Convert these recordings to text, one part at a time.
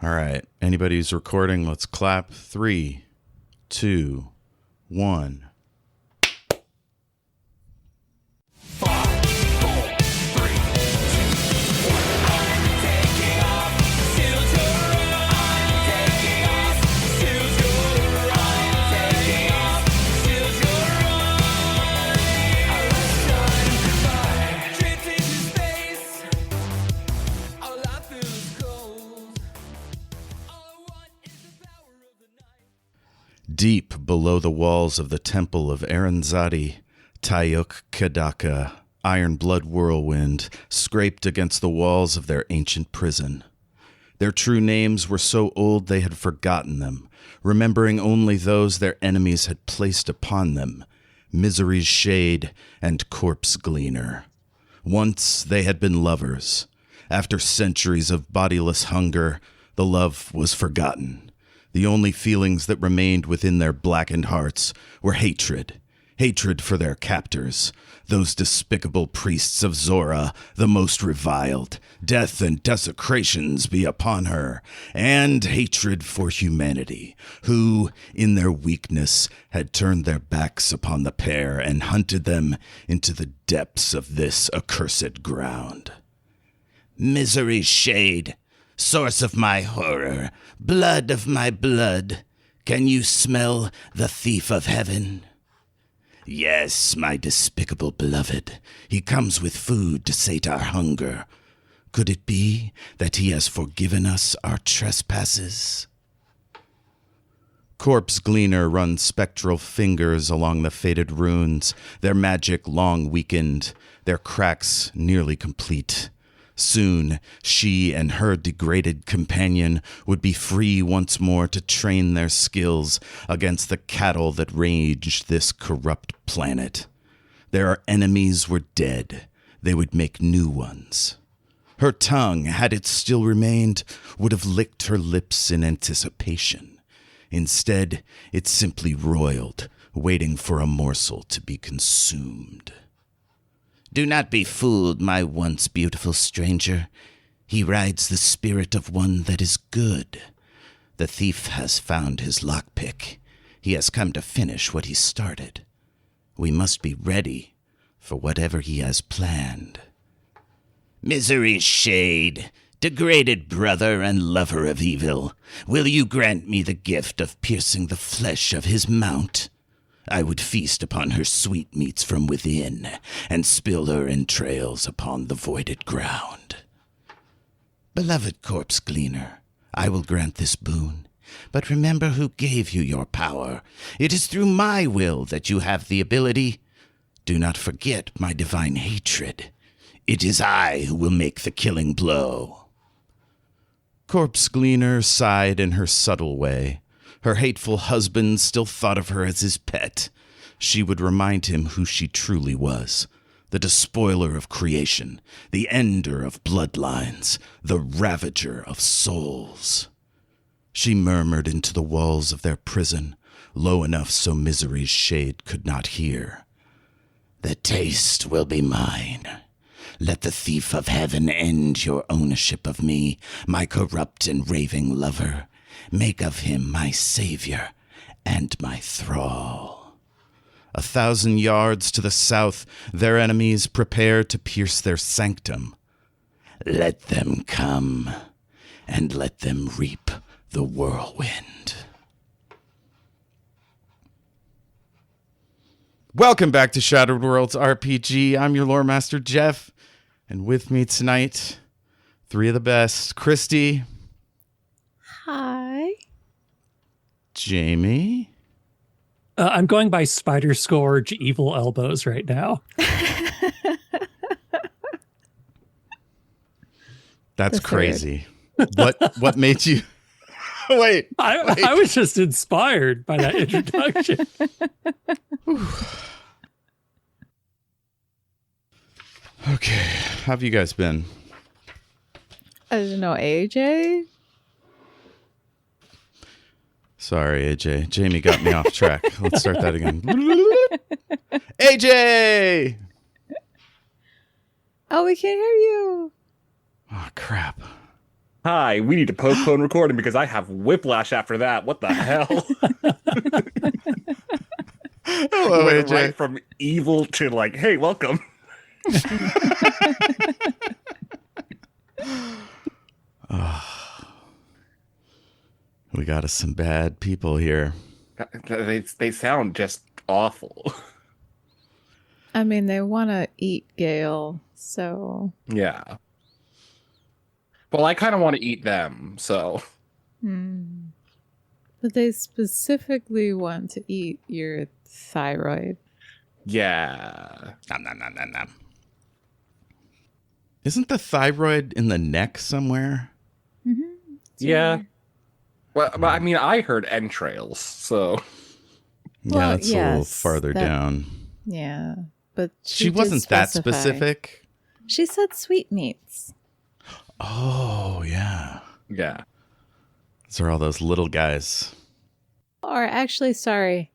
All right. Anybody who's recording, let's clap. 3, 2, 1. Deep below the walls of the temple of Arunzadi Catacombs, iron blood whirlwind scraped against the walls of their ancient prison. Their true names were so old they had forgotten them, remembering only those their enemies had placed upon them, Misery's Shade and Corpse Gleaner. Once they had been lovers. After centuries of bodiless hunger, the love was forgotten. The only feelings that remained within their blackened hearts were hatred. Hatred for their captors, those despicable priests of Zora, the most reviled. Death and desecrations be upon her. And hatred for humanity, who, in their weakness, had turned their backs upon the pair and hunted them into the depths of this accursed ground. Misery's Shade, source of my horror, blood of my blood, can you smell the thief of heaven? Yes, my despicable beloved, he comes with food to sate our hunger. Could it be that he has forgiven us our trespasses? Corpse Gleaner runs spectral fingers along the faded runes, their magic long weakened, their cracks nearly complete. Soon, she and her degraded companion would be free once more to train their skills against the cattle that raged this corrupt planet. Their enemies were dead. They would make new ones. Her tongue, had it still remained, would have licked her lips in anticipation. Instead, it simply roiled, waiting for a morsel to be consumed. Do not be fooled, my once beautiful stranger. He rides the spirit of one that is good. The thief has found his lockpick. He has come to finish what he started. We must be ready for whatever he has planned. Misery's Shade, degraded brother and lover of evil, will you grant me the gift of piercing the flesh of his mount? I would feast upon her sweetmeats from within, and spill her entrails upon the voided ground. Beloved Corpse Gleaner, I will grant this boon, but remember who gave you your power. It is through my will that you have the ability. Do not forget my divine hatred. It is I who will make the killing blow. Corpse Gleaner sighed in her subtle way. Her hateful husband still thought of her as his pet. She would remind him who she truly was. The despoiler of creation, the ender of bloodlines, the ravager of souls. She murmured into the walls of their prison, low enough so Misery's Shade could not hear. The taste will be mine. Let the thief of heaven end your ownership of me, my corrupt and raving lover. Make of him my savior and my thrall. 1,000 yards to the south, their enemies prepare to pierce their sanctum. Let them come, and let them reap the whirlwind. Welcome back to Shattered Worlds RPG. I'm your Loremaster, Jeff, and with me tonight, 3 of the best, Kristy. Hi. Jayme. I'm going by Spider Scourge Evil Elbows right now. That's crazy. What made you... Wait. I was just inspired by that introduction. Okay. How have you guys been? I don't know, AJ? Sorry, AJ. Jayme got me off track. Let's start that again. AJ! Oh, we can't hear you. Oh, crap. Hi, we need to postpone recording because I have whiplash after that. What the hell? Hello, Went AJ. right from evil to like, hey, welcome. We got us some bad people here. They sound just awful. I mean, they want to eat Gale, so. Yeah. Well, I kind of want to eat them, so. But they specifically want to eat your thyroid. Yeah. Nom, nom, nom, nom, nom. Isn't the thyroid in the neck somewhere? Yeah. Well, but I mean, I heard entrails, so. Yeah, Well, that's a little yes, farther down. Yeah, but She did wasn't that specify. specific. She said sweetmeats. Oh, yeah. Yeah. Those are all those little guys. Or actually, sorry,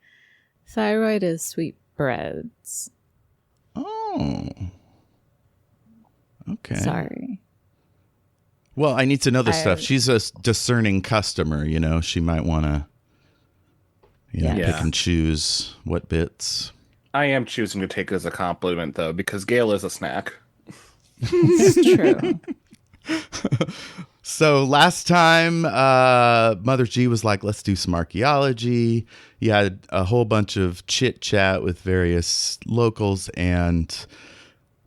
thyroid is sweetbreads. Oh. Okay. Sorry. Well, I need to know this stuff. She's a discerning customer, you know. She might want to, Yeah. pick and choose what bits. I am choosing to take it as a compliment, though, because Gale is a snack. It's true. So last time, Mother G was like, let's do some archaeology. You had a whole bunch of chit chat with various locals and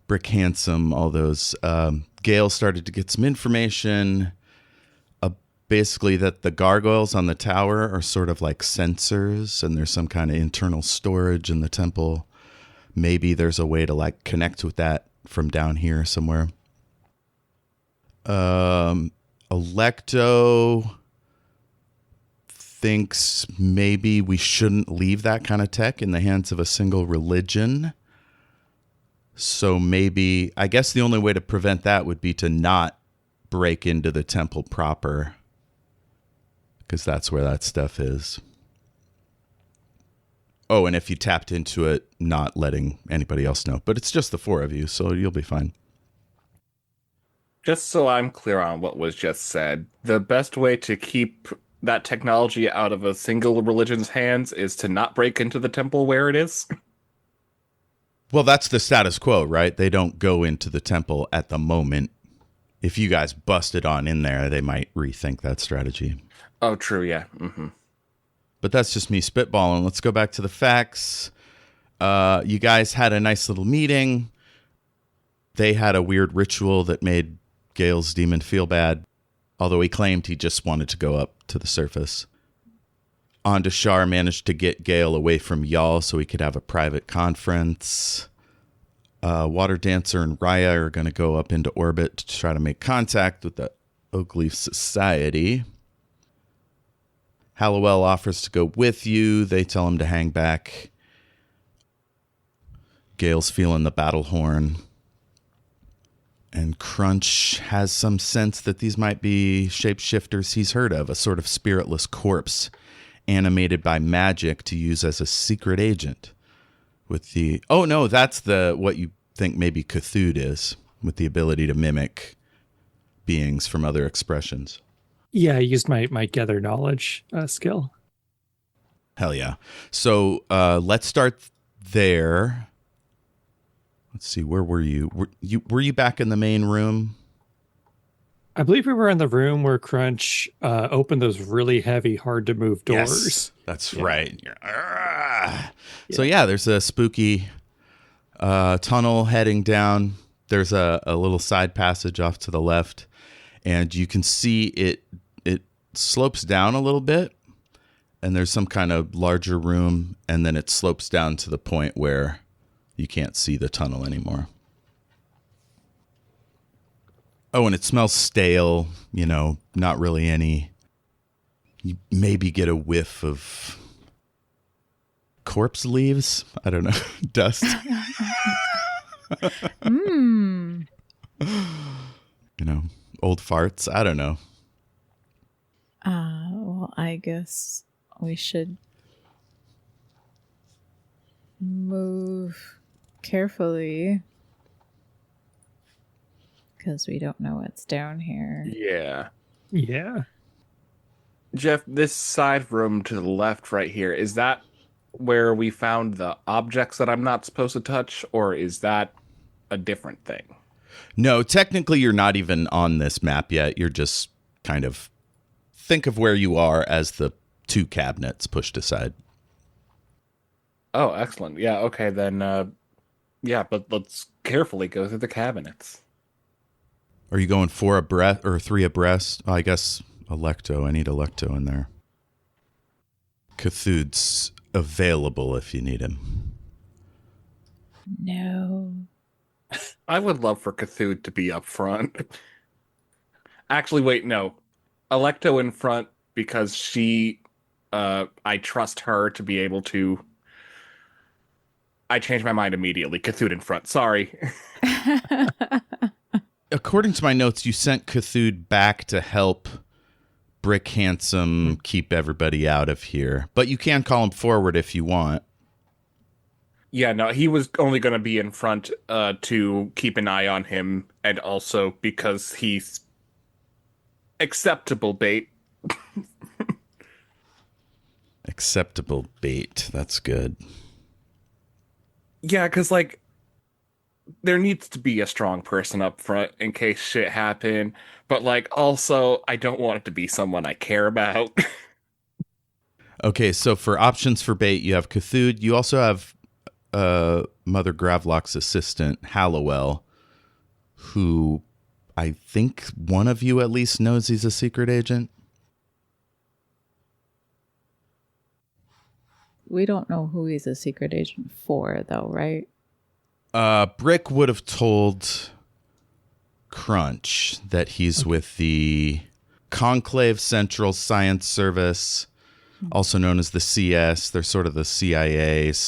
Brick Handsome, all those. Gale started to get some information, basically that the gargoyles on the tower are sort of like sensors and there's some kind of internal storage in the temple. Maybe there's a way to like connect with that from down here somewhere. Alecto thinks maybe we shouldn't leave that kind of tech in the hands of a single religion. So maybe, I guess the only way to prevent that would be to not break into the temple proper, because that's where that stuff is. Oh, and if you tapped into it, not letting anybody else know. But it's just the four of you, so you'll be fine. Just so I'm clear on what was just said, the best way to keep that technology out of a single religion's hands is to not break into the temple where it is. Well, that's the status quo, right? They don't go into the temple at the moment. If you guys busted on in there, they might rethink that strategy. Oh, true, yeah. Mm-hmm. But that's just me spitballing. Let's go back to the facts. You guys had a nice little meeting. They had a weird ritual that made Gale's demon feel bad, although he claimed he just wanted to go up to the surface. Ondashar managed to get Gale away from y'all so he could have a private conference. Water Dancer and Raya are going to go up into orbit to try to make contact with the Oakleaf Society. Hallowell offers to go with you. They tell him to hang back. Gale's feeling the battle horn. And Crunch has some sense that these might be shapeshifters he's heard of, a sort of spiritless corpse animated by magic to use as a secret agent. With the that's what you think maybe Cthulhu is, with the ability to mimic beings from other expressions. Yeah, I used my gather knowledge skill. Hell yeah. So let's start there. Let's see, where were you? Were you back in the main room? I believe we were in the room where Crunch opened those really heavy, hard to move doors. Yes, that's right. So yeah, there's a spooky tunnel heading down. There's a little side passage off to the left, and you can see it slopes down a little bit, and there's some kind of larger room, and then it slopes down to the point where you can't see the tunnel anymore. Oh, and it smells stale, not really any. You maybe get a whiff of corpse leaves. I don't know. Dust. Old farts. I don't know. Well, I guess we should move carefully because we don't know what's down here. Yeah. Yeah. Jeff, this side room to the left right here, is that where we found the objects that I'm not supposed to touch, or is that a different thing? No, technically you're not even on this map yet. You're just kind of think of where you are as the two cabinets pushed aside. Oh, excellent. Yeah, okay, then, yeah, but let's carefully go through the cabinets. Are you going 4 abreast or 3 abreast? I guess Alecto. I need Alecto in there. Cthulhu's available if you need him. No. I would love for Cthulhu to be up front. Actually, wait, no. Alecto in front because I trust her to be able to... I changed my mind immediately. Cthulhu in front. Sorry. According to my notes, you sent Cthulhu back to help Brick Handsome keep everybody out of here. But you can call him forward if you want. Yeah, no, he was only going to be in front to keep an eye on him, and also because he's acceptable bait. Acceptable bait. That's good. Yeah, because, like, there needs to be a strong person up front in case shit happen, but, like, also, I don't want it to be someone I care about. Okay, so for options for bait, you have Cthulhu. You also have Mother Gravlock's assistant, Hallowell, who I think one of you at least knows he's a secret agent. We don't know who he's a secret agent for, though, right? Brick would have told Crunch that he's with the Conclave Central Science Service, also known as the CS. They're sort of the CIA /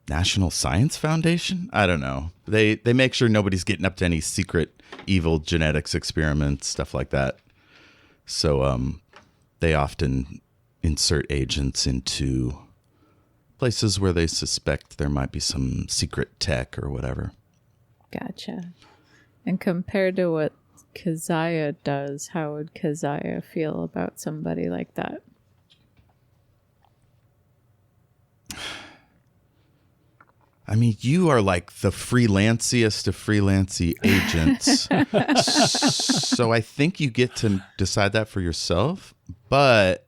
National Science Foundation? I don't know. They make sure nobody's getting up to any secret evil genetics experiments, stuff like that. So they often insert agents into places where they suspect there might be some secret tech or whatever. Gotcha. And compared to what Keziah does, how would Keziah feel about somebody like that? I mean, you are like the freelanciest of freelancy agents. So I think you get to decide that for yourself. But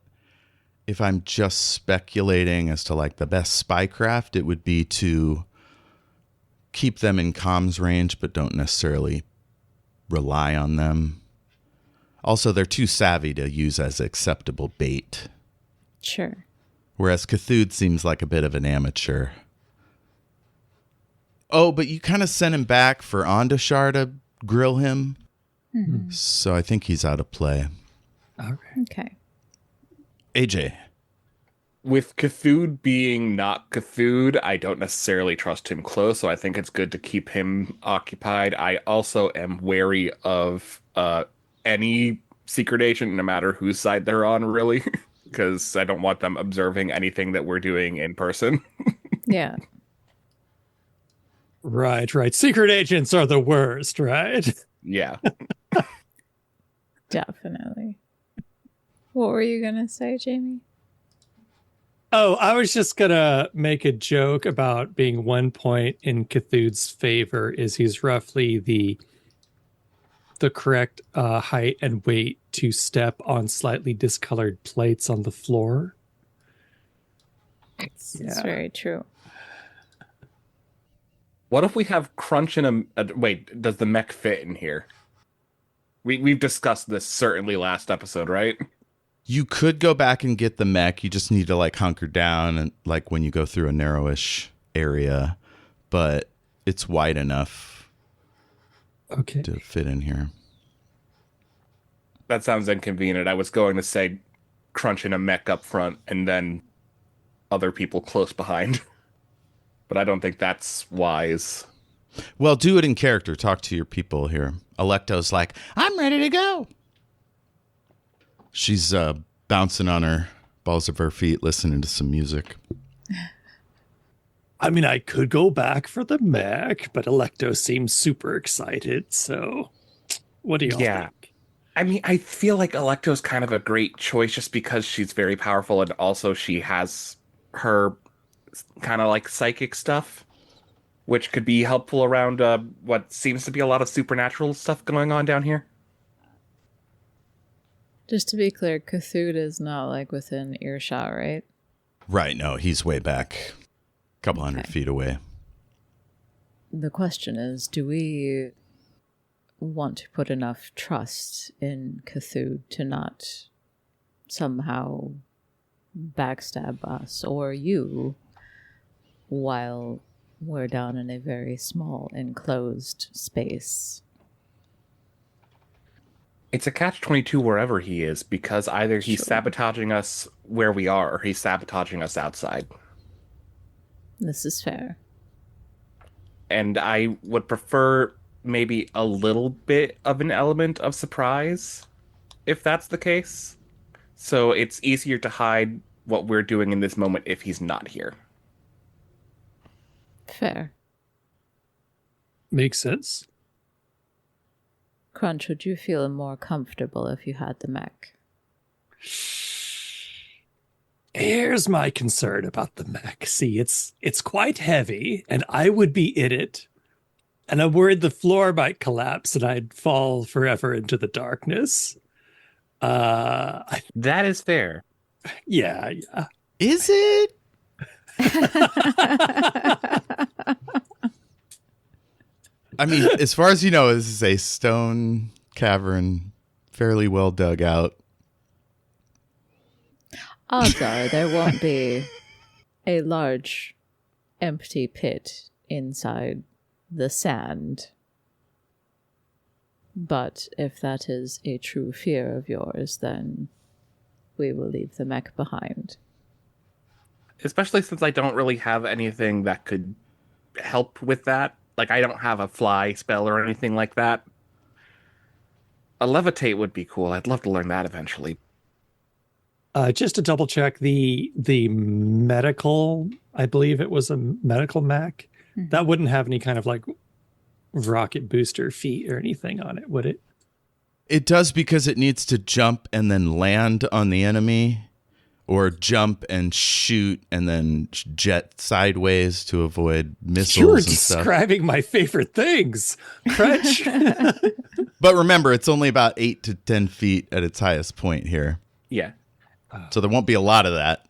if I'm just speculating as to like the best spycraft, it would be to keep them in comms range, but don't necessarily rely on them. Also, they're too savvy to use as acceptable bait. Sure. Whereas Cthulhu seems like a bit of an amateur. Oh, but you kind of sent him back for Ondashar to grill him. Mm-hmm. So I think he's out of play. Okay. AJ. With Cthulhu being not Cthulhu, I don't necessarily trust him close, so I think it's good to keep him occupied. I also am wary of any secret agent, no matter whose side they're on, really, because I don't want them observing anything that we're doing in person. Yeah. Right. Secret agents are the worst, right? Yeah. Definitely. What were you going to say, Jayme? Oh, I was just going to make a joke about being 1 point in Cthulhu's favor is he's roughly the correct height and weight to step on slightly discolored plates on the floor. It's very true. What if we have Crunch in a... Wait, does the mech fit in here? We've discussed this certainly last episode, right? You could go back and get the mech. You just need to like hunker down and like when you go through a narrowish area, but it's wide enough to fit in here. That sounds inconvenient. I was going to say Crunch in a mech up front and then other people close behind. But I don't think that's wise. Well, do it in character. Talk to your people here. Alecto's like, I'm ready to go. She's bouncing on her balls of her feet, listening to some music. I mean, I could go back for the mech, but Alecto seems super excited, so What do y'all think? I mean, I feel like Alecto's kind of a great choice just because she's very powerful and also she has her kind of like psychic stuff, which could be helpful around what seems to be a lot of supernatural stuff going on down here. Just to be clear, Cthulhu is not like within earshot, right? Right, no, he's way back. A couple hundred feet away. The question is, do we want to put enough trust in Cthulhu to not somehow backstab us or you while we're down in a very small enclosed space? It's a catch-22 wherever he is, because either he's sabotaging us where we are or he's sabotaging us outside. This is fair. And I would prefer maybe a little bit of an element of surprise, if that's the case. So it's easier to hide what we're doing in this moment if he's not here. Fair. Makes sense. Crunch, would you feel more comfortable if you had the mech? Here's my concern about the mech. See, it's quite heavy, and I would be in it. And I'm worried the floor might collapse and I'd fall forever into the darkness. That is fair. Yeah. Is it? I mean, as far as you know, this is a stone cavern, fairly well dug out. Odds are there won't be a large empty pit inside the sand. But if that is a true fear of yours, then we will leave the mech behind. Especially since I don't really have anything that could help with that. Like, I don't have a fly spell or anything like that. A levitate would be cool. I'd love to learn that eventually. Just to double check, the medical, I believe it was a medical mech, that wouldn't have any kind of like rocket booster feet or anything on it, would it? It does, because it needs to jump and then land on the enemy, or jump and shoot and then jet sideways to avoid missiles You're and stuff. describing my favorite things, Crunch. But remember, it's only about 8 to 10 feet at its highest point here. Yeah. So there won't be a lot of that.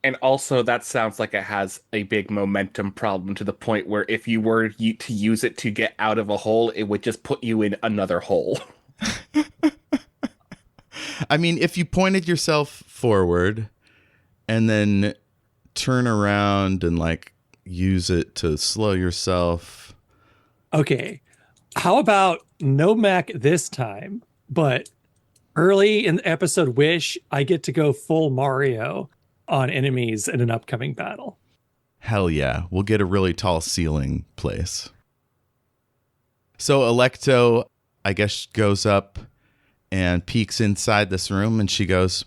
And also, that sounds like it has a big momentum problem to the point where if you were to use it to get out of a hole, it would just put you in another hole. I mean, if you pointed yourself forward and then turn around and like use it to slow yourself. Okay. How about no mech this time, but early in the episode Wish, I get to go full Mario on enemies in an upcoming battle. Hell yeah. We'll get a really tall ceiling place. So Alecto, I guess, goes up and peeks inside this room, and she goes,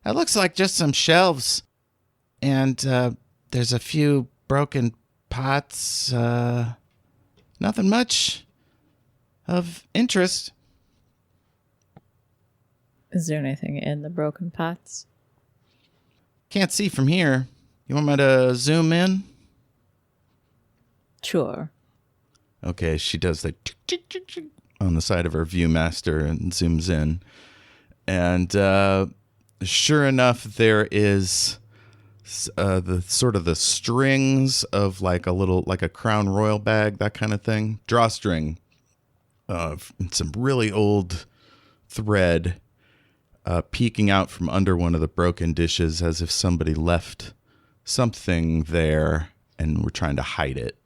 "That looks like just some shelves. And there's a few broken pots. Nothing much of interest." Is there anything in the broken pots? Can't see from here. You want me to zoom in? Sure. Okay, she does the tick, tick, tick, tick on the side of her Viewmaster and zooms in. And sure enough, there is the sort of the strings of like a Crown Royal bag, that kind of thing. Drawstring of some really old thread peeking out from under one of the broken dishes as if somebody left something there and were trying to hide it.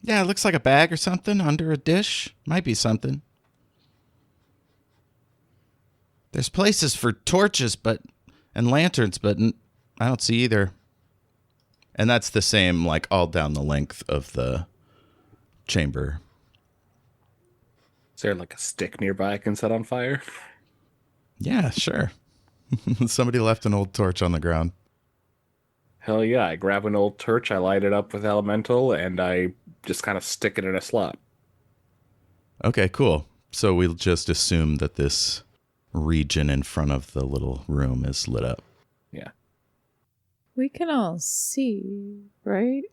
Yeah, it looks like a bag or something under a dish. Might be something. There's places for torches and lanterns, but I don't see either. And that's the same, like, all down the length of the chamber. Is there like a stick nearby I can set on fire? Yeah, sure. Somebody left an old torch on the ground. Hell yeah, I grab an old torch, I light it up with elemental, and I just kind of stick it in a slot. Okay, cool. So we'll just assume that this region in front of the little room is lit up. Yeah. We can all see, right?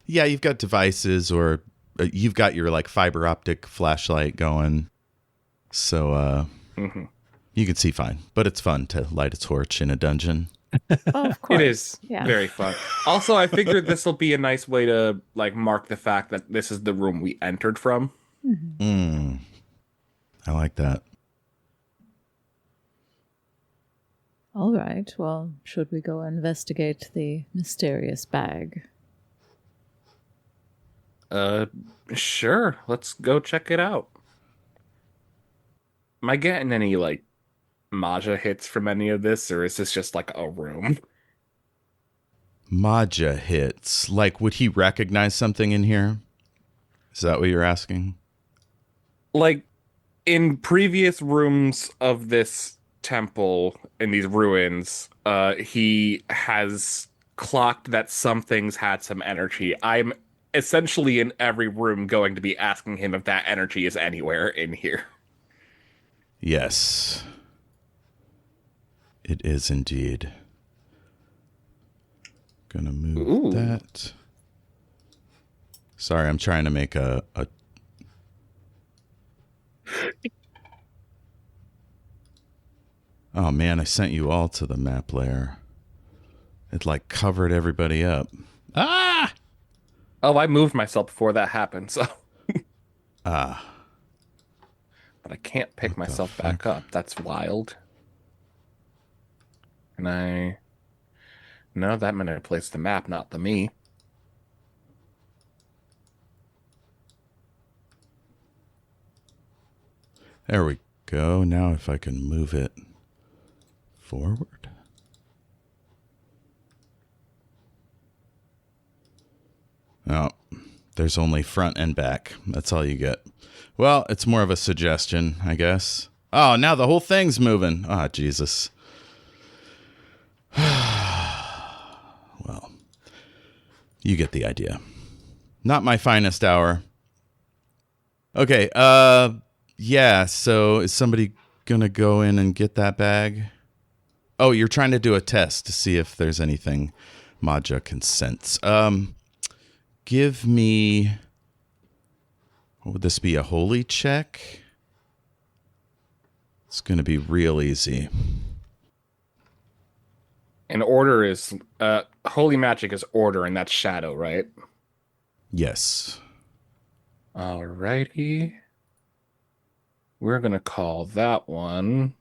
Yeah, you've got devices, or you've got your like fiber optic flashlight going. So you can see fine, but it's fun to light a torch in a dungeon. Oh, of course. It is very fun. Also, I figured this will be a nice way to like mark the fact that this is the room we entered from. I like that. All right. Well, should we go investigate the mysterious bag? Sure. Let's go check it out. Am I getting any like Maja hits from any of this, or is this just like a room? Maja hits. Like, would he recognize something in here? Is that what you're asking? Like in previous rooms of this temple in these ruins, he has clocked that some things had some energy. I'm essentially in every room going to be asking him if that energy is anywhere in here. Yes. It is indeed. Gonna move that. Sorry, I'm trying to make a Oh man, I sent you all to the map layer. It like covered everybody up. Ah! Oh, I moved myself before that happened, so. Ah. But I can't pick myself back up. That's wild. Can I? No, that manipulates the map, not the me. There we go. Now if I can move it forward. Oh, there's only front and back. That's all you get. Well, it's more of a suggestion, I guess. Oh, now the whole thing's moving. Ah, Jesus. Well, you get the idea. Not my finest hour. Okay, yeah, so is somebody gonna go in and get that bag? Oh, you're trying to do a test to see if there's anything Maja can sense. Give me... What would this be, a holy check? It's gonna be real easy. And order is... holy magic is order, and that's shadow, right? Yes. Alrighty. We're gonna call that one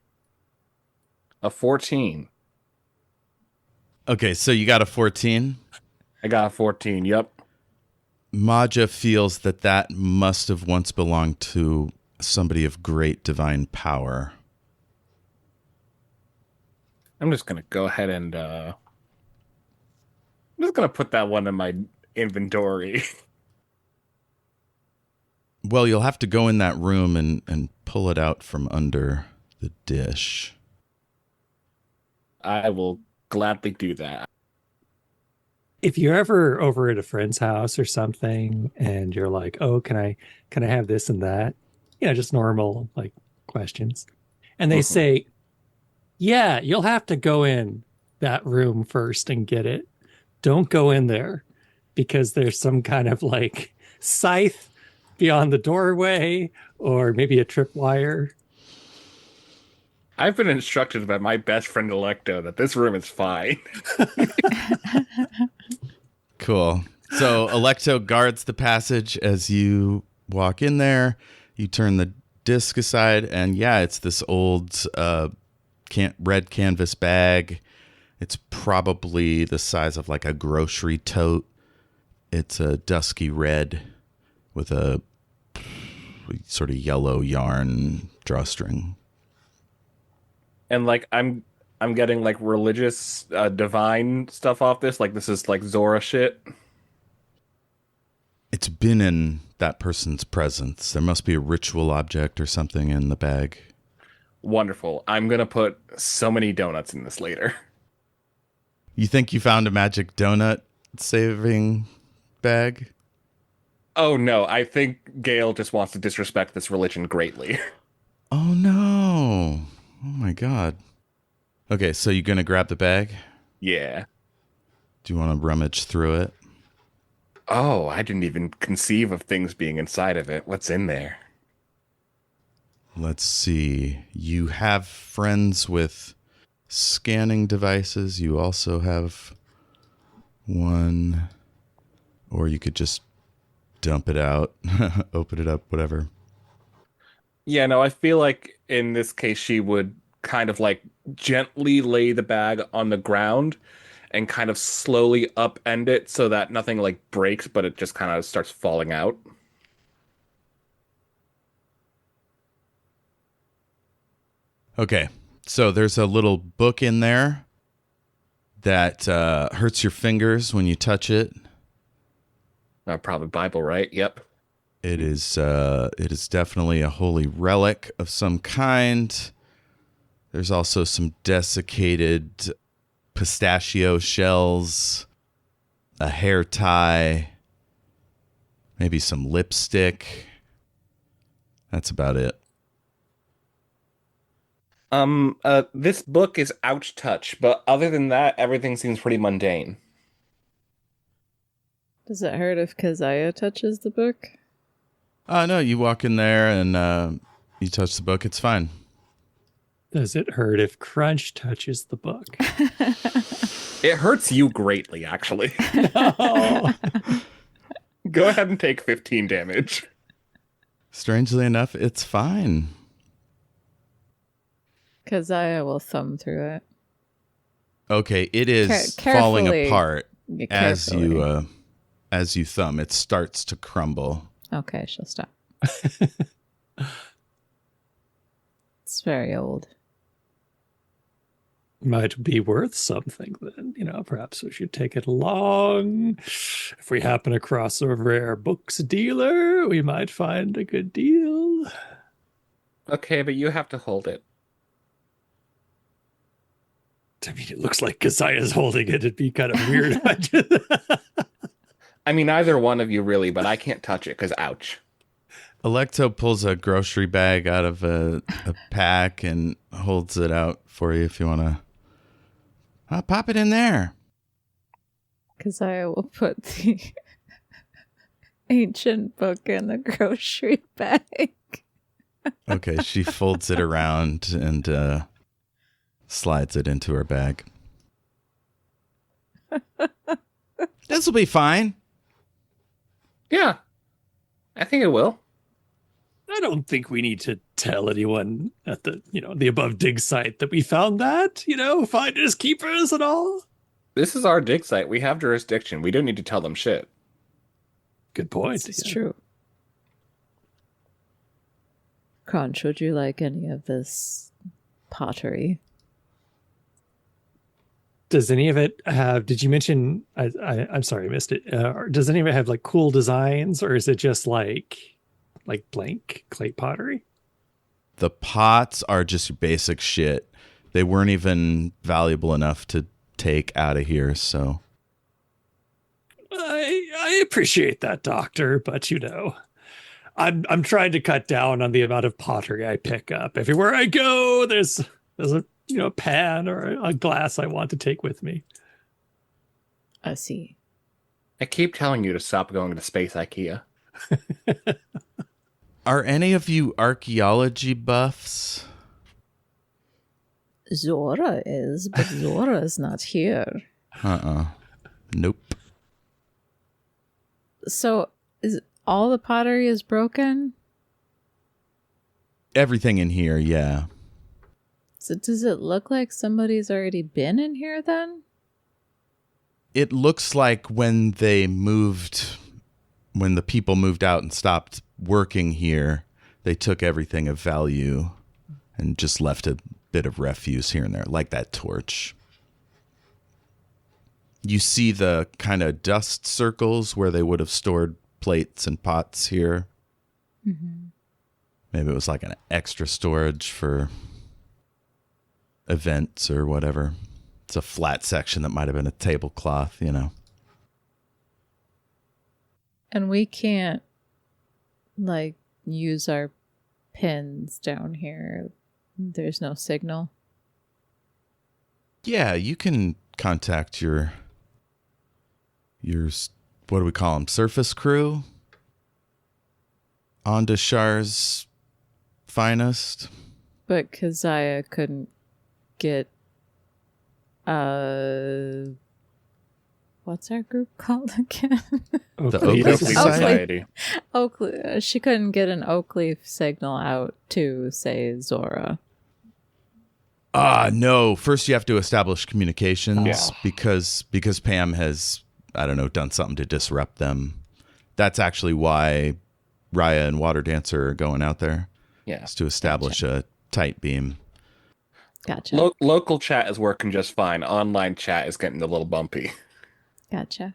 a 14. Okay, so you got a 14? I got a 14, yep. Maja feels that that must have once belonged to somebody of great divine power. I'm just gonna go ahead and I'm just gonna put that one in my inventory. Well, you'll have to go in that room and pull it out from under the dish. I will gladly do that. If you're ever over at a friend's house or something and you're like, oh, can I have this and that? Just normal like questions. And they say, yeah, you'll have to go in that room first and get it. Don't go in there because there's some kind of like scythe beyond the doorway or maybe a tripwire. I've been instructed by my best friend Alecto that this room is fine. Cool. So Alecto guards the passage as you walk in there. You turn the disc aside, and yeah, it's this old red canvas bag. It's probably the size of like a grocery tote. It's a dusky red with a sort of yellow yarn drawstring. And like I'm getting like religious divine stuff off this. Like this is like Zora shit. It's been in that person's presence. There must be a ritual object or something in the bag. Wonderful. I'm gonna put so many donuts in this later. You think you found a magic donut saving bag? Oh no, I think Gale just wants to disrespect this religion greatly. Oh no. Oh my god. Okay, so you're gonna grab the bag? Yeah. Do you want to rummage through it? Oh, I didn't even conceive of things being inside of it. What's in there? Let's see. You have friends with scanning devices. You also have one, or you could just dump it out, open it up, whatever. Yeah, no, I feel like in this case she would kind of like gently lay the bag on the ground and kind of slowly upend it so that nothing like breaks, but it just kind of starts falling out. Okay, so there's a little book in there that hurts your fingers when you touch it. Probably Bible, right? Yep. It is definitely a holy relic of some kind. There's also some desiccated pistachio shells, a hair tie, maybe some lipstick. That's about it. This book is ouch touch, but other than that, everything seems pretty mundane. Does it hurt if Keziah touches the book? No, you walk in there and you touch the book. It's fine. Does it hurt if Crunch touches the book? It hurts you greatly, actually. No. Go ahead and take 15 damage. Strangely enough, it's fine. Keziah will thumb through it. Okay, it is falling apart as you thumb. It starts to crumble. Okay, she'll stop. It's very old. Might be worth something then. Perhaps we should take it along. If we happen across a rare books dealer, we might find a good deal. Okay, but you have to hold it. I mean, it looks like Keziah's holding it. It'd be kind of weird. I mean, either one of you really, but I can't touch it because ouch. Alecto pulls a grocery bag out of a pack and holds it out for you if you want to. Pop it in there. Keziah will put the ancient book in the grocery bag. Okay, she folds it around and slides it into her bag. This will be fine. Yeah, I think it will. I don't think we need to tell anyone at the above dig site that we found that, finders, keepers and all. This is our dig site. We have jurisdiction. We don't need to tell them shit. Good point. This is true. Crunch, would you like any of this pottery? Does any of it have, did you mention, I'm sorry, I missed it. Does any of it have like cool designs, or is it just like blank clay pottery? The pots are just your basic shit. They weren't even valuable enough to take out of here, so. I appreciate that, Doctor, but I'm trying to cut down on the amount of pottery I pick up. Everywhere I go, there's a pan or a glass I want to take with me. I see. I keep telling you to stop going to Space IKEA. Are any of you archaeology buffs? Zora is, but Zora is not here. Nope. So, is all the pottery is broken? Everything in here, yeah. So does it look like somebody's already been in here then? It looks like when the people moved out and stopped working here, they took everything of value and just left a bit of refuse here and there, like that torch. You see the kind of dust circles where they would have stored plates and pots here. Mm-hmm. Maybe it was like an extra storage for events or whatever. It's a flat section that might have been a tablecloth, you know. And we can't, like, use our pins down here. There's no signal. Yeah, you can contact your what do we call them? Surface crew? Ondashar's finest. But Keziah couldn't get, what's our group called again? The Oakley Oakley Society. Oakley. She couldn't get an Oakley signal out to, say, Zora. No. First you have to establish communications Yeah. because Pam has, I don't know, done something to disrupt them. That's actually why Raya and Water Dancer are going out there. Yeah. Is to establish a tight beam. Gotcha. Local chat is working just fine. Online chat is getting a little bumpy. Gotcha.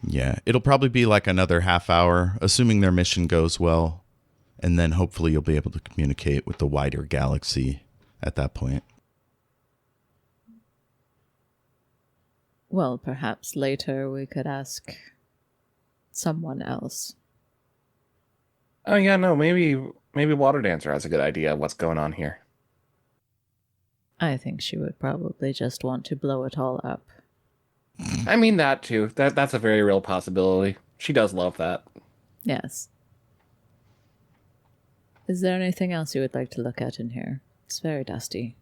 Yeah, it'll probably be like another half hour, assuming their mission goes well. And then hopefully you'll be able to communicate with the wider galaxy at that point. Well, perhaps later we could ask someone else. Oh yeah, no, maybe Water Dancer has a good idea of what's going on here. I think she would probably just want to blow it all up. I mean that too. That's a very real possibility. She does love that. Yes. Is there anything else you would like to look at in here? It's very dusty.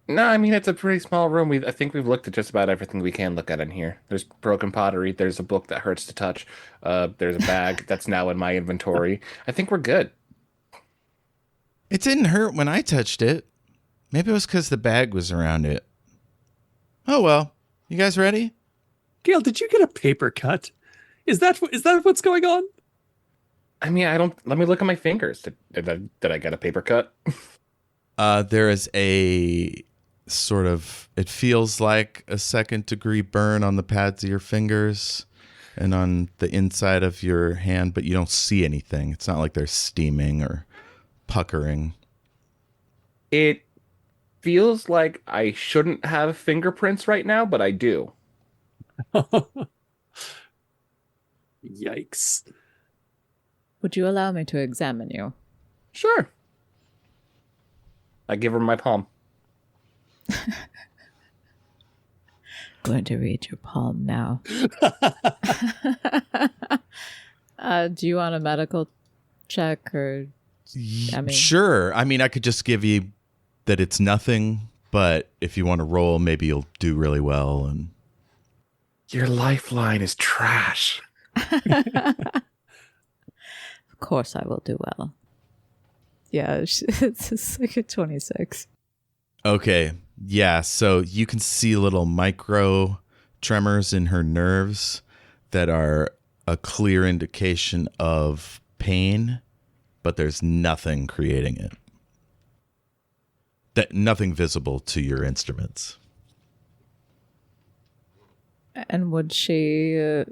No, I mean it's a pretty small room. I think we've looked at just about everything we can look at in here. There's broken pottery. There's a book that hurts to touch. There's a bag that's now in my inventory. I think we're good. It didn't hurt when I touched it. Maybe it was because the bag was around it. Oh well. You guys ready? Gale, did you get a paper cut? Is that what's going on? I mean, I don't. Let me look at my fingers. Did I get a paper cut? There is a sort of, it feels like a 2nd-degree burn on the pads of your fingers and on the inside of your hand, but you don't see anything. It's not like they're steaming or puckering. It feels like I shouldn't have fingerprints right now, but I do. Yikes. Would you allow me to examine you? Sure. I give her my palm. Going to read your palm now. Do you want a medical check or? Sure. I mean, I could just give you that it's nothing, but if you want to roll, maybe you'll do really well. And Your lifeline is trash. Of course I will do well. Yeah, it's like a 26. okay, yeah. So you can see little micro tremors in her nerves that are a clear indication of pain, but there's nothing creating it. Nothing visible to your instruments. And would she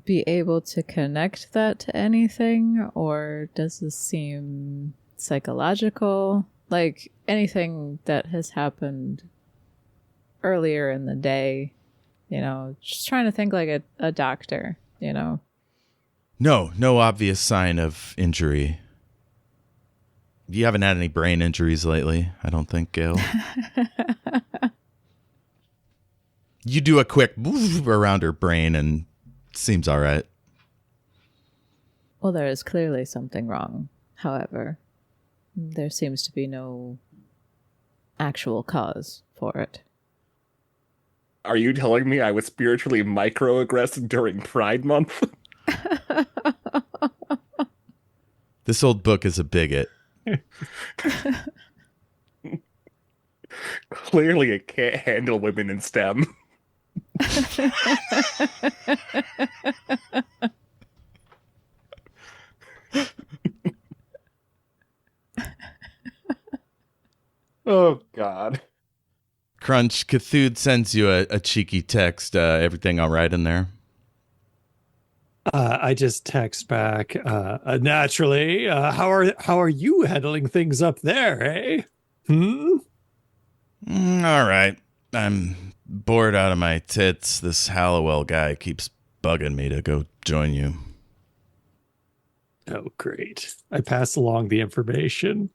be able to connect that to anything, or does this seem psychological? Like anything that has happened earlier in the day, you know, just trying to think like a doctor, you know. No obvious sign of injury. You haven't had any brain injuries lately, I don't think, Gale. You do a quick around her brain and it seems all right. Well, there is clearly something wrong. However, there seems to be no actual cause for it. Are you telling me I was spiritually microaggressed during Pride Month? This old book is a bigot. Clearly it can't handle women in STEM. Oh, God. Crunch, Cthulhu sends you a cheeky text. Everything all right in there? I just text back, naturally, how are you handling things up there, eh? All right. I'm bored out of my tits. This Hallowell guy keeps bugging me to go join you. Oh, great. I pass along the information.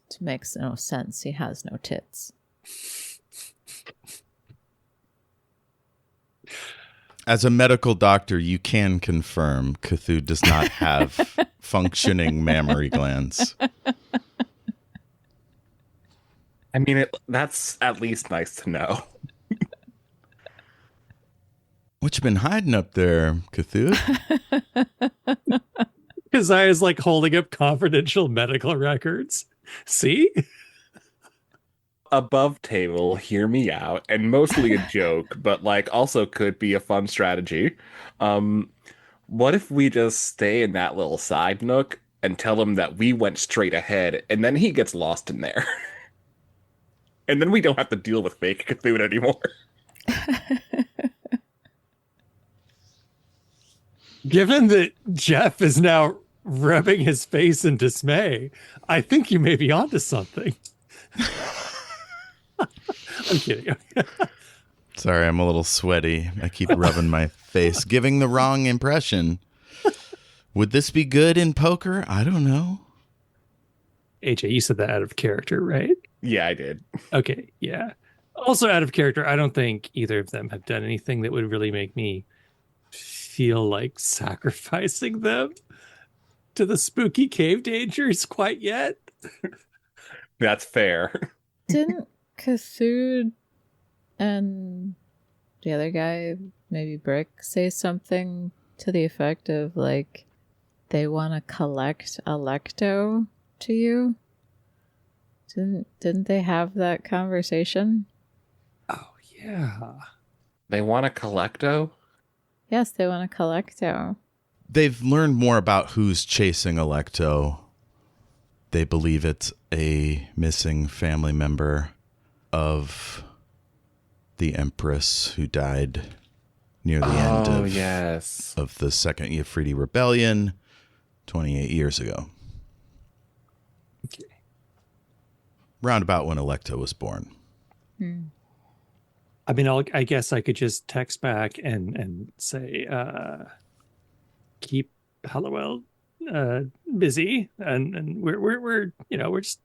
It makes no sense. He has no tits. As a medical doctor, you can confirm Cthulhu does not have functioning mammary glands. I mean, that's at least nice to know. What you been hiding up there, Cthulhu? Keziah is like holding up confidential medical records. See? Above table, hear me out, and mostly a joke, but like also could be a fun strategy. What if we just stay in that little side nook and tell him that we went straight ahead, and then he gets lost in there? And then we don't have to deal with fake Cthulhu anymore. Given that Jeff is now rubbing his face in dismay, I think you may be onto something. I'm kidding. Sorry, I'm a little sweaty. I keep rubbing my face, giving the wrong impression. Would this be good in poker? I don't know. AJ, you said that out of character, right? Yeah, I did. Okay, yeah. Also out of character, I don't think either of them have done anything that would really make me feel like sacrificing them to the spooky cave dangers quite yet. That's fair. Didn't Cthulhu and the other guy, maybe Brick, say something to the effect of like they want to collect Alecto to you? Didn't they have that conversation? Oh yeah. They want a Collecto? Yes, they want to Collecto. They've learned more about who's chasing Alecto. They believe it's a missing family member of the Empress who died near the end of the Second Yafridi Rebellion 28 years ago. Okay. Round about when Alecto was born. I mean, I guess I could just text back and say, keep Hallowell busy, and we're just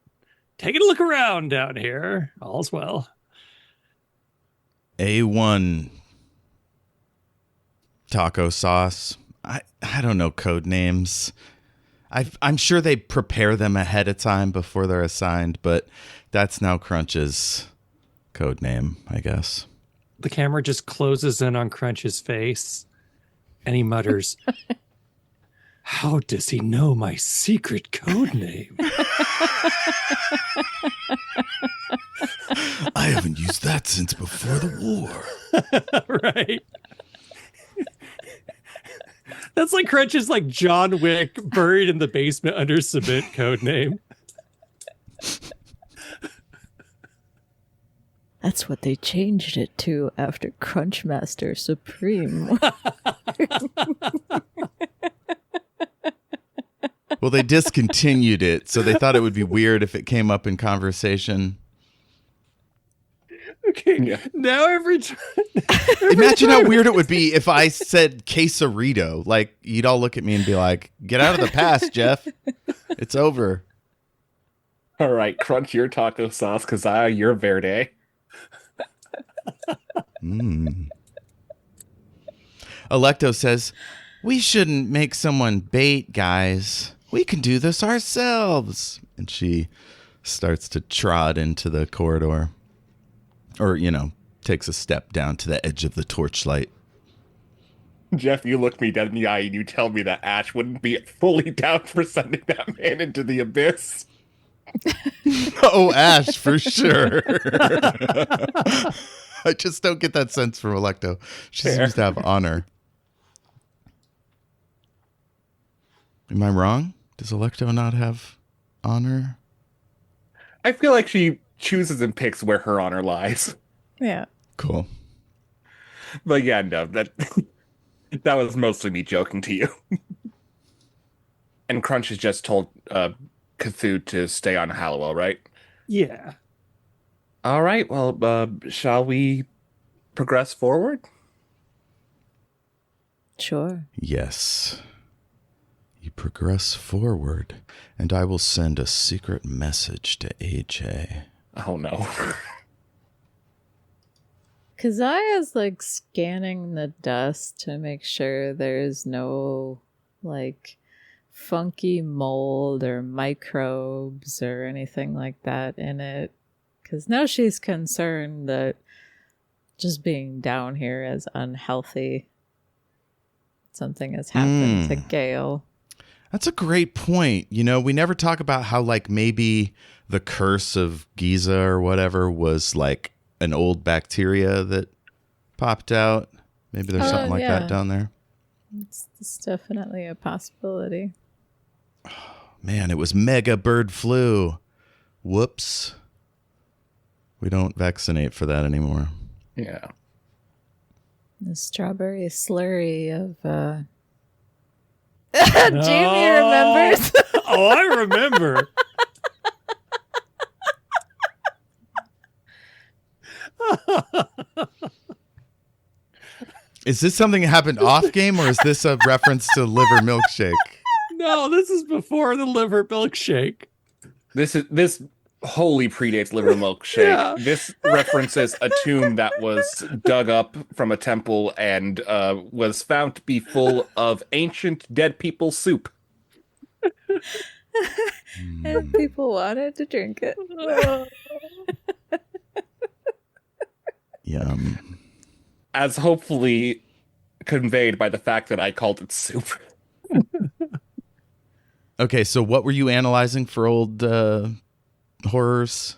taking a look around down here. All's well. A1 taco sauce. I don't know code names. I'm sure they prepare them ahead of time before they're assigned, but that's now Crunch's code name, I guess. The camera just closes in on Crunch's face, and he mutters, "How does he know my secret code name?" I haven't used that since before the war. Right. That's like Crunch's like John Wick buried in the basement under cement code name. That's what they changed it to after Crunchmaster Supreme. Well, they discontinued it, so they thought it would be weird if it came up in conversation. Okay, Yeah. now every time. Imagine how weird it would be if I said quesarito. Like, you'd all look at me and be like, get out of the past, Jeff. It's over. All right, Crunch your taco sauce, Keziah your verde. Alecto says, we shouldn't make someone bait, guys. We can do this ourselves. And she starts to trot into the corridor. Or, takes a step down to the edge of the torchlight. Jeff, you look me dead in the eye and you tell me that Ash wouldn't be fully down for sending that man into the abyss. Oh, Ash, for sure. I just don't get that sense from Alecto. She seems to have honor. Am I wrong? Does Alecto not have honor? I feel like she chooses and picks where her honor lies. Yeah. Cool. But yeah, no, that was mostly me joking to you. And Crunch has just told Cthulhu to stay on Hallowell, right? Yeah. All right. Well, shall we progress forward? Sure. Yes. You progress forward, and I will send a secret message to AJ. Oh no. Keziah's like scanning the dust to make sure there's no like funky mold or microbes or anything like that in it. Because now she's concerned that just being down here is unhealthy. Something has happened to Gale. That's a great point. You know, we never talk about how like maybe the curse of Giza or whatever was like an old bacteria that popped out. Maybe there's something like that down there. It's definitely a possibility. Man, it was mega bird flu. Whoops. We don't vaccinate for that anymore. Yeah. The strawberry slurry of Jayme remembers. Oh, I remember. Is this something that happened off game, or is this a reference to liver milkshake? No, this is before the liver milkshake. This wholly predates liver milkshake. Yeah. This references a tomb that was dug up from a temple and was found to be full of ancient dead people soup. And people wanted to drink it. Yum. As hopefully conveyed by the fact that I called it soup. Okay, so what were you analyzing for old horrors?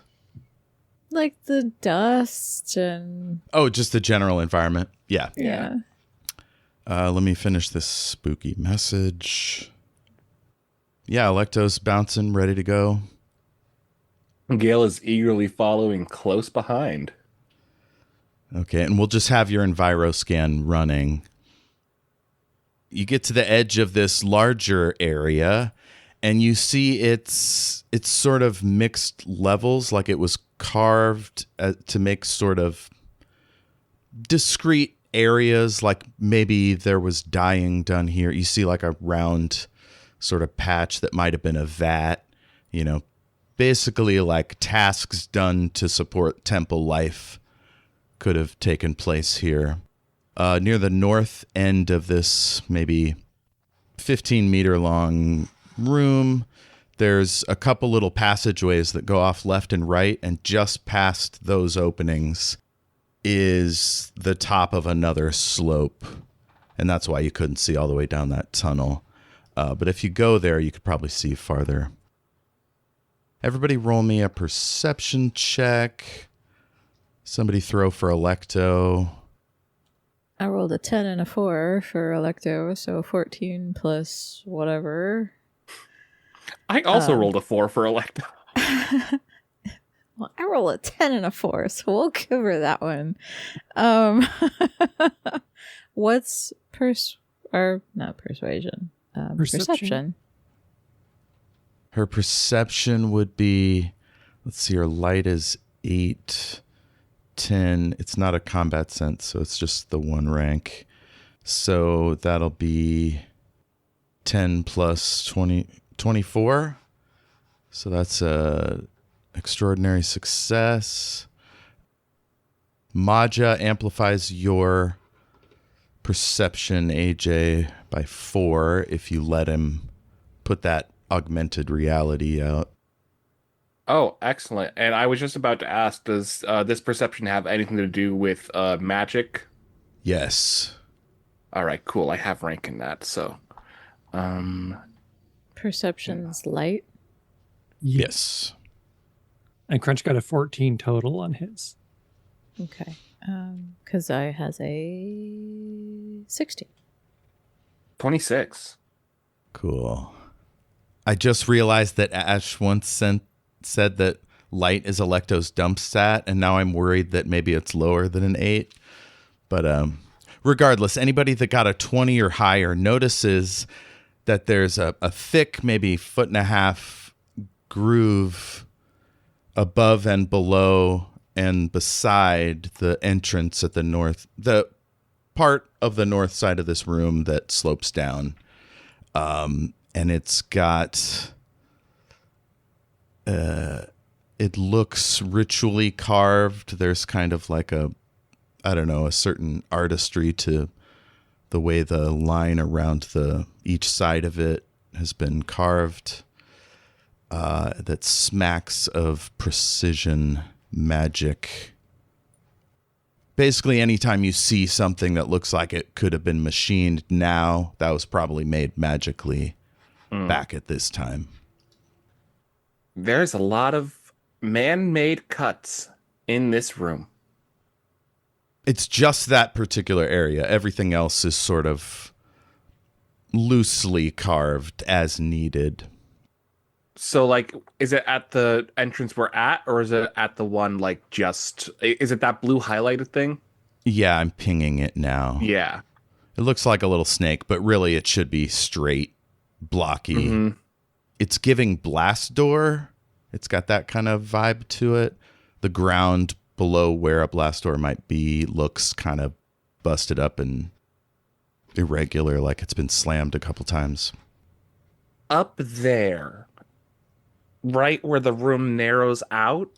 Like the dust and... Oh, just the general environment. Yeah. Yeah. Let me finish this spooky message. Yeah, Alecto's bouncing, ready to go. Gale is eagerly following close behind. Okay, and we'll just have your enviroscan running. You get to the edge of this larger area, and you see it's sort of mixed levels, like it was carved to make sort of discrete areas, like maybe there was dyeing done here. You see like a round sort of patch that might have been a vat, you know, basically like tasks done to support temple life could have taken place here. Near the north end of this maybe 15-meter long room, there's a couple little passageways that go off left and right, and just past those openings is the top of another slope, and that's why you couldn't see all the way down that tunnel. But if you go there, you could probably see farther. Everybody roll me a perception check. Somebody throw for Alecto. I rolled a 10 and a 4 for Alecto, so 14 plus whatever. I also rolled a 4 for Alecto. Well, I rolled a 10 and a 4, so we'll give her that one. What's not persuasion? Perception. Her perception would be, let's see, her light is 8, 10. It's not a combat sense, so it's just the one rank. So that'll be 10 plus 20, 24. So that's a extraordinary success. Maja amplifies your perception, AJ, by 4 if you let him put that augmented reality out. Oh, excellent. And I was just about to ask, does this perception have anything to do with magic? Yes. All right, cool. I have rank in that, so. Perception's light. Yes. And Crunch got a 14 total on his. Okay. Keziah has a 16. 26. Cool. I just realized that Ash once said that light is Alecto's dump stat, and now I'm worried that maybe it's lower than an 8. But regardless, anybody that got a 20 or higher notices that there's a thick, maybe 1.5 foot groove above and below and beside the entrance at the part of the north side of this room that slopes down. And it's got, it looks ritually carved. There's kind of like a certain artistry to the way the line around each side of it has been carved, that smacks of precision magic. Basically, anytime you see something that looks like it could have been machined now, that was probably made magically back at this time. There's a lot of man-made cuts in this room. It's just that particular area. Everything else is sort of loosely carved as needed. So, like, is it at the entrance we're at, or is it at the one, like, is it that blue highlighted thing? Yeah, I'm pinging it now. Yeah. It looks like a little snake, but really it should be straight, blocky. Mm-hmm. It's giving blast door. It's got that kind of vibe to it. The ground below where a blast door might be looks kind of busted up and irregular, like it's been slammed a couple times. Up there, right where the room narrows out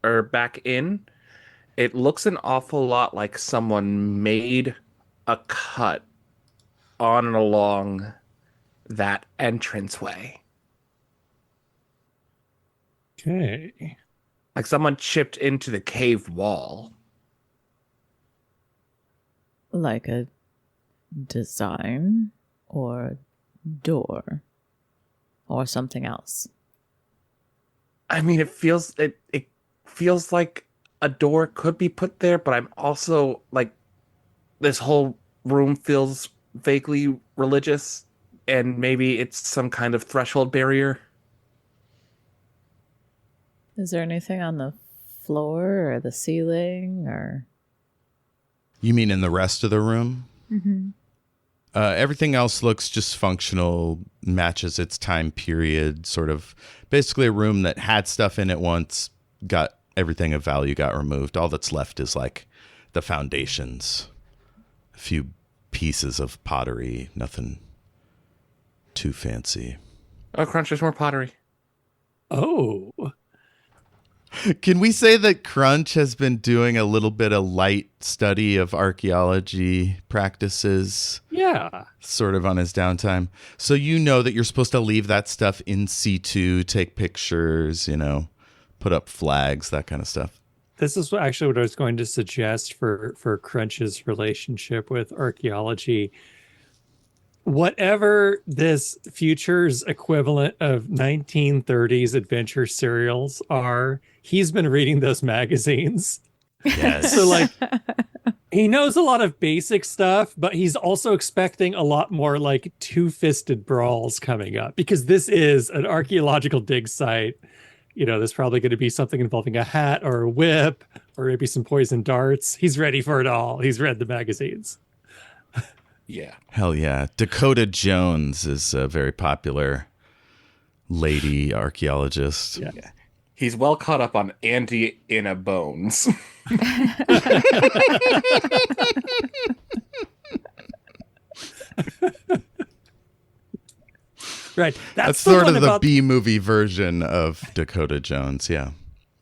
or back in, it looks an awful lot like someone made a cut on and along that entranceway. Okay. Like someone chipped into the cave wall. Like a design or door or something else. I mean, it feels like a door could be put there, but I'm also like, this whole room feels vaguely religious, and maybe it's some kind of threshold barrier. Is there anything on the floor or the ceiling or? You mean in the rest of the room? Mm-hmm. Everything else looks just functional, matches its time period, sort of basically a room that had stuff in it once, got everything of value got removed. All that's left is like the foundations, a few pieces of pottery, nothing too fancy. Oh, Crunch, there's more pottery. Oh. Can we say that Crunch has been doing a little bit of light study of archaeology practices? Yeah. Sort of on his downtime. So you know that you're supposed to leave that stuff in situ, take pictures, put up flags, that kind of stuff. This is actually what I was going to suggest for Crunch's relationship with archaeology. Whatever this future's equivalent of 1930s adventure serials are, he's been reading those magazines. Yes. So like he knows a lot of basic stuff, but he's also expecting a lot more like two-fisted brawls coming up because this is an archaeological dig site. There's probably going to be something involving a hat or a whip or maybe some poison darts. He's ready for it all. He's read the magazines. Yeah. Hell yeah. Dakota Jones is a very popular lady archaeologist. Yeah. He's well caught up on Andy Inna Bones. Right. That's sort of the B-movie version of Dakota Jones, yeah.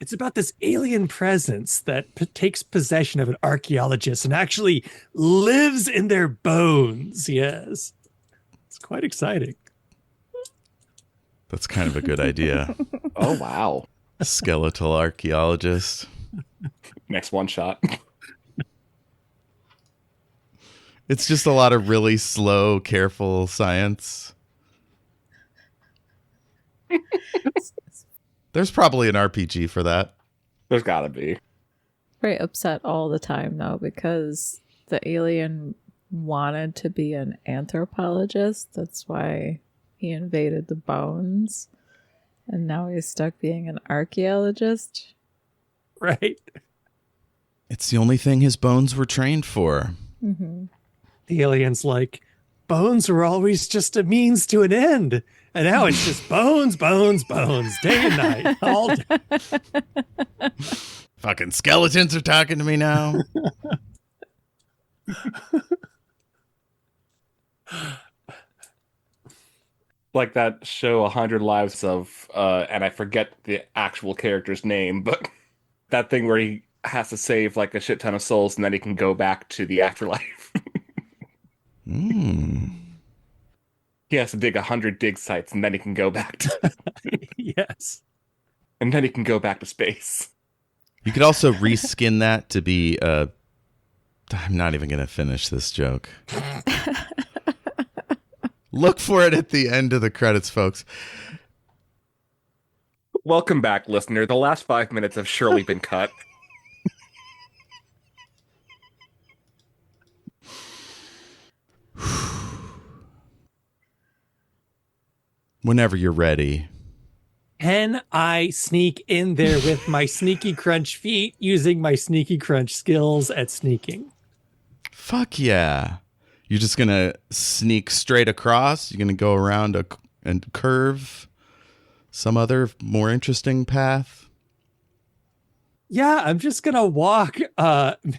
It's about this alien presence that takes possession of an archaeologist and actually lives in their bones. Yes. It's quite exciting. That's kind of a good idea. Oh, wow. Skeletal archaeologist. Next one shot. It's just a lot of really slow, careful science. There's probably an RPG for that. There's gotta be. Very upset all the time, though, because the alien wanted to be an anthropologist. That's why he invaded the bones. And now he's stuck being an archaeologist. Right. It's the only thing his bones were trained for. Mm-hmm. The alien's like, bones were always just a means to an end. And now it's just bones, bones, bones, day and night, all day. Fucking skeletons are talking to me now. Like that show 100 Lives of, and I forget the actual character's name, but that thing where he has to save like a shit ton of souls and then he can go back to the afterlife. He has to dig 100 dig sites and then he can go back to Yes. and then he can go back to space. You could also reskin that to be I'm not even going to finish this joke. Look for it at the end of the credits, folks. Welcome back, listener. The last 5 minutes have surely been cut. Whenever you're ready. Can I sneak in there with my sneaky crunch feet using my sneaky crunch skills at sneaking? Fuck yeah. You're just going to sneak straight across? You're going to go around and curve some other more interesting path? Yeah, I'm just going to walk,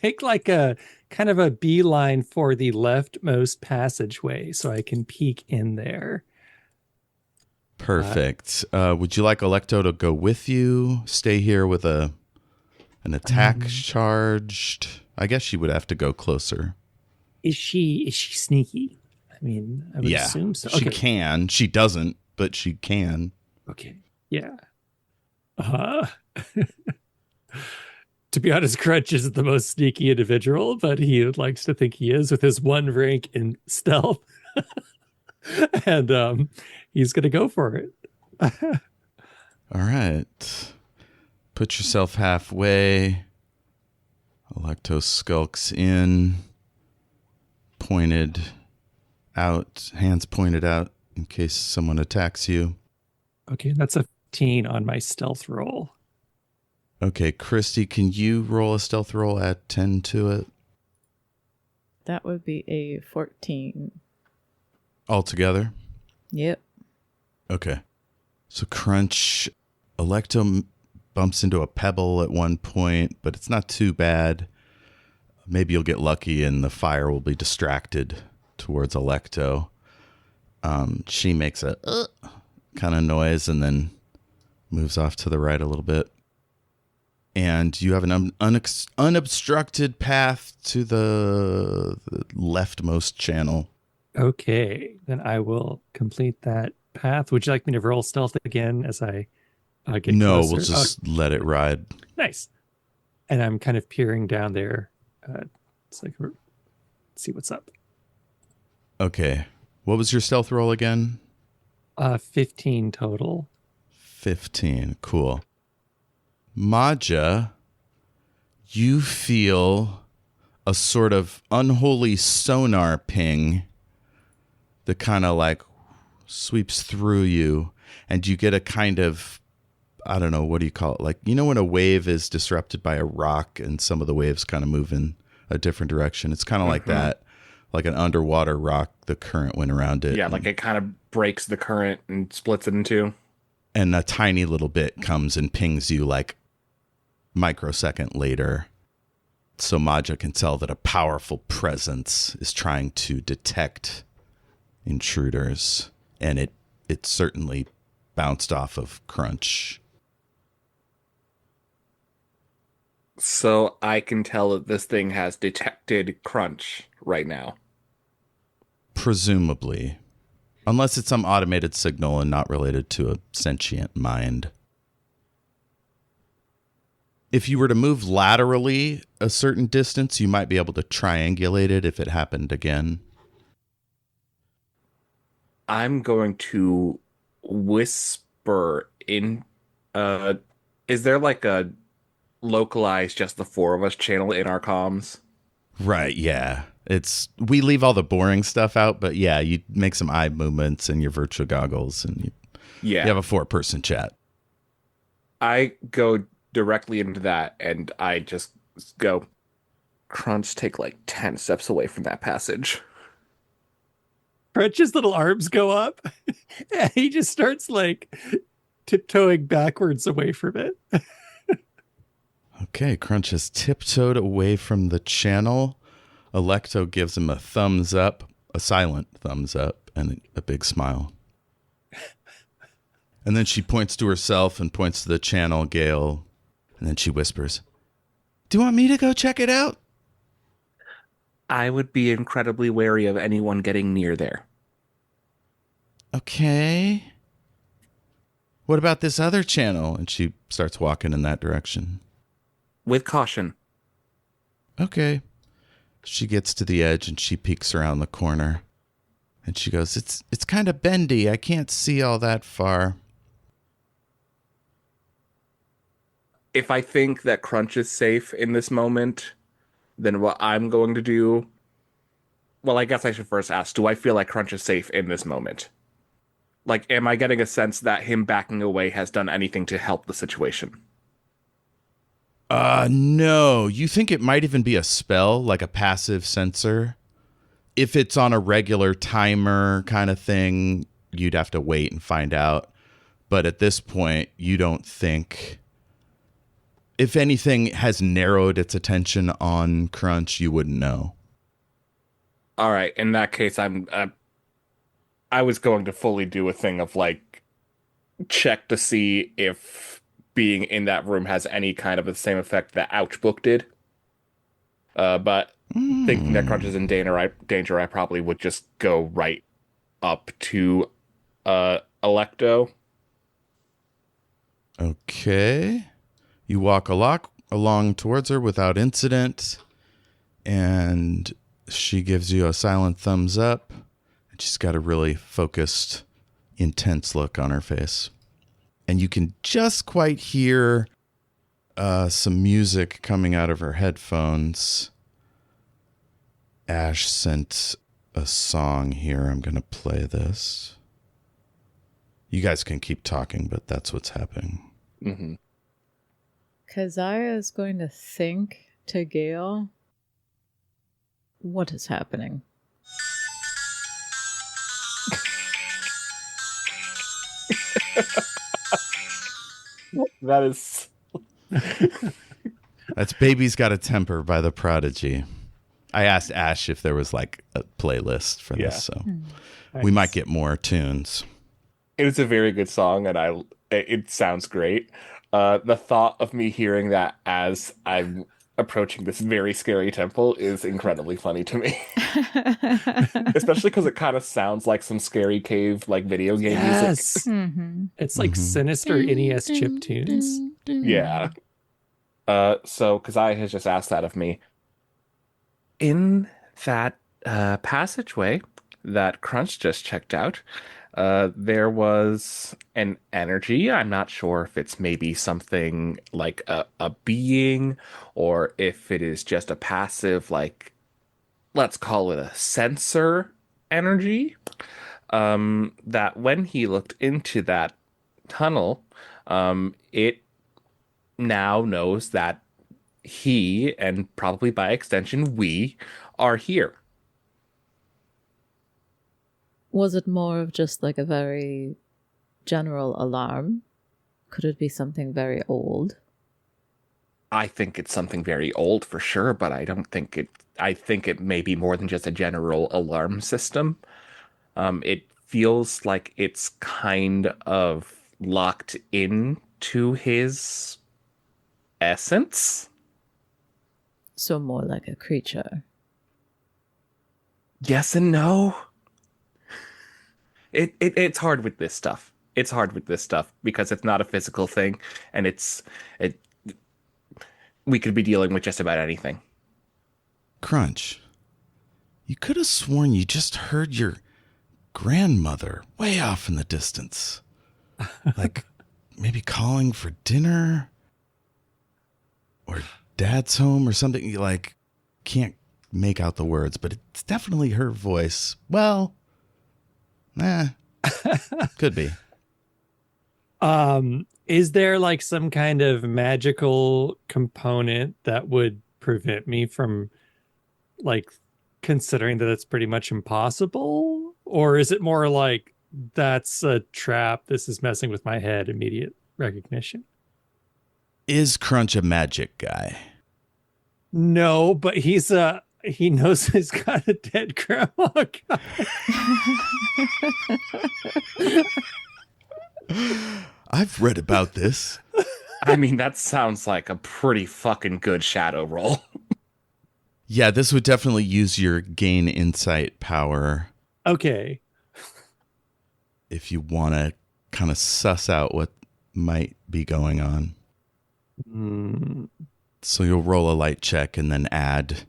make like a kind of a beeline for the leftmost passageway so I can peek in there. Perfect. Would you like Alecto to go with you? Stay here with an attack charged? I guess she would have to go closer. Is she sneaky? I mean, I would assume so. She can. She doesn't, but she can. Okay. Yeah. To be honest, Crunch isn't the most sneaky individual, but he likes to think he is with his 1 rank in stealth. And he's going to go for it. All right. Put yourself halfway. Alecto skulks in. Pointed out. Hands pointed out in case someone attacks you. Okay, that's a 15 on my stealth roll. Okay, Kristy, can you roll a stealth roll? Add 10 to it. That would be a 14. Altogether? Yep. Okay. So Crunch, Alecto bumps into a pebble at one point, but it's not too bad. Maybe you'll get lucky and the fire will be distracted towards Alecto. She makes a kind of noise and then moves off to the right a little bit. And you have an unobstructed path to the leftmost channel. Okay, then I will complete that path. Would you like me to roll stealth again as I get No, closer? we'll just let it ride. Nice. And I'm kind of peering down there. It's like, let's see what's up. Okay. What was your stealth roll again? 15 total. 15. Cool. Maja, you feel a sort of unholy sonar ping that kind of like sweeps through you, and you get a kind of, I don't know, what do you call it? Like, you know when a wave is disrupted by a rock and some of the waves kind of move in a different direction? It's kind of like that, like an underwater rock, the current went around it. Yeah, like it kind of breaks the current and splits it in two. And a tiny little bit comes and pings you like microsecond later. So Maja can tell that a powerful presence is trying to detect intruders, and it certainly bounced off of Crunch. So I can tell that this thing has detected Crunch right now. Presumably. Unless it's some automated signal and not related to a sentient mind. If you were to move laterally a certain distance, you might be able to triangulate it if it happened again. I'm going to whisper in. Is there like a localized just the 4 of us channel in our comms? Right, yeah. We leave all the boring stuff out, but yeah, you make some eye movements and your virtual goggles and you have a 4-person chat. I go directly into that and I just go, Crunch, take like 10 steps away from that passage. Crunch's little arms go up and he just starts like tiptoeing backwards away from it. Okay, Crunch has tiptoed away from the channel. Alecto gives him a thumbs up, a silent thumbs up, and a big smile. And then she points to herself and points to the channel, Gale. And then she whispers, "Do you want me to go check it out?" I would be incredibly wary of anyone getting near there. Okay. What about this other channel? And she starts walking in that direction. With caution. Okay. She gets to the edge and she peeks around the corner. And she goes, It's kind of bendy. I can't see all that far. If I think that Crunch is safe in this moment, then what I'm going to do... Well, I guess I should first ask, do I feel like Crunch is safe in this moment? Like, am I getting a sense that him backing away has done anything to help the situation? No. You think it might even be a spell, like a passive sensor? If it's on a regular timer kind of thing, you'd have to wait and find out. But at this point, you don't think... If anything has narrowed its attention on Crunch, you wouldn't know. All right, in that case, I was going to fully do a thing of, like, check to see if being in that room has any kind of the same effect that Ouchbook did. But thinking that Crunch is in danger, I probably would just go right up to Alecto. Okay. You walk along towards her without incident, and she gives you a silent thumbs up. And she's got a really focused, intense look on her face. And you can just quite hear some music coming out of her headphones. Ash sent a song here. I'm going to play this. You guys can keep talking, but that's what's happening. Mm-hmm. Keziah is going to think to Gale, what is happening? That is... That's Baby's Got a Temper by The Prodigy. I asked Ash if there was like a playlist for this, so we might get more tunes. It is a very good song, and it sounds great. The thought of me hearing that as I'm approaching this very scary temple is incredibly funny to me. Especially because it kind of sounds like some scary cave, like video game music. Mm-hmm. It's like sinister NES chip tunes. Yeah. So Keziah has just asked that of me. In that passageway that Crunch just checked out, there was an energy. I'm not sure if it's maybe something like a being, or if it is just a passive, like, let's call it a sensor energy. That when he looked into that tunnel, it now knows that he, and probably by extension we, are here. Was it more of just like a very general alarm? Could it be something very old? I think it's something very old for sure, but I don't think it... I think it may be more than just a general alarm system. It feels like it's kind of locked into his essence. So more like a creature. Yes and no. It's hard with this stuff. It's hard with this stuff because it's not a physical thing, and we could be dealing with just about anything. Crunch, you could have sworn you just heard your grandmother way off in the distance. Like maybe calling for dinner, or dad's home or something. You like can't make out the words, but it's definitely her voice. Well, could be. Is there like some kind of magical component that would prevent me from like considering that it's pretty much impossible? Or is it more like that's a trap, this is messing with my head, immediate recognition? Is Crunch a magic guy? No, but he knows he's got a dead grandma guy. I've read about this. I mean, that sounds like a pretty fucking good shadow roll. Yeah, this would definitely use your gain insight power. Okay. If you want to kind of suss out what might be going on. So you'll roll a light check and then add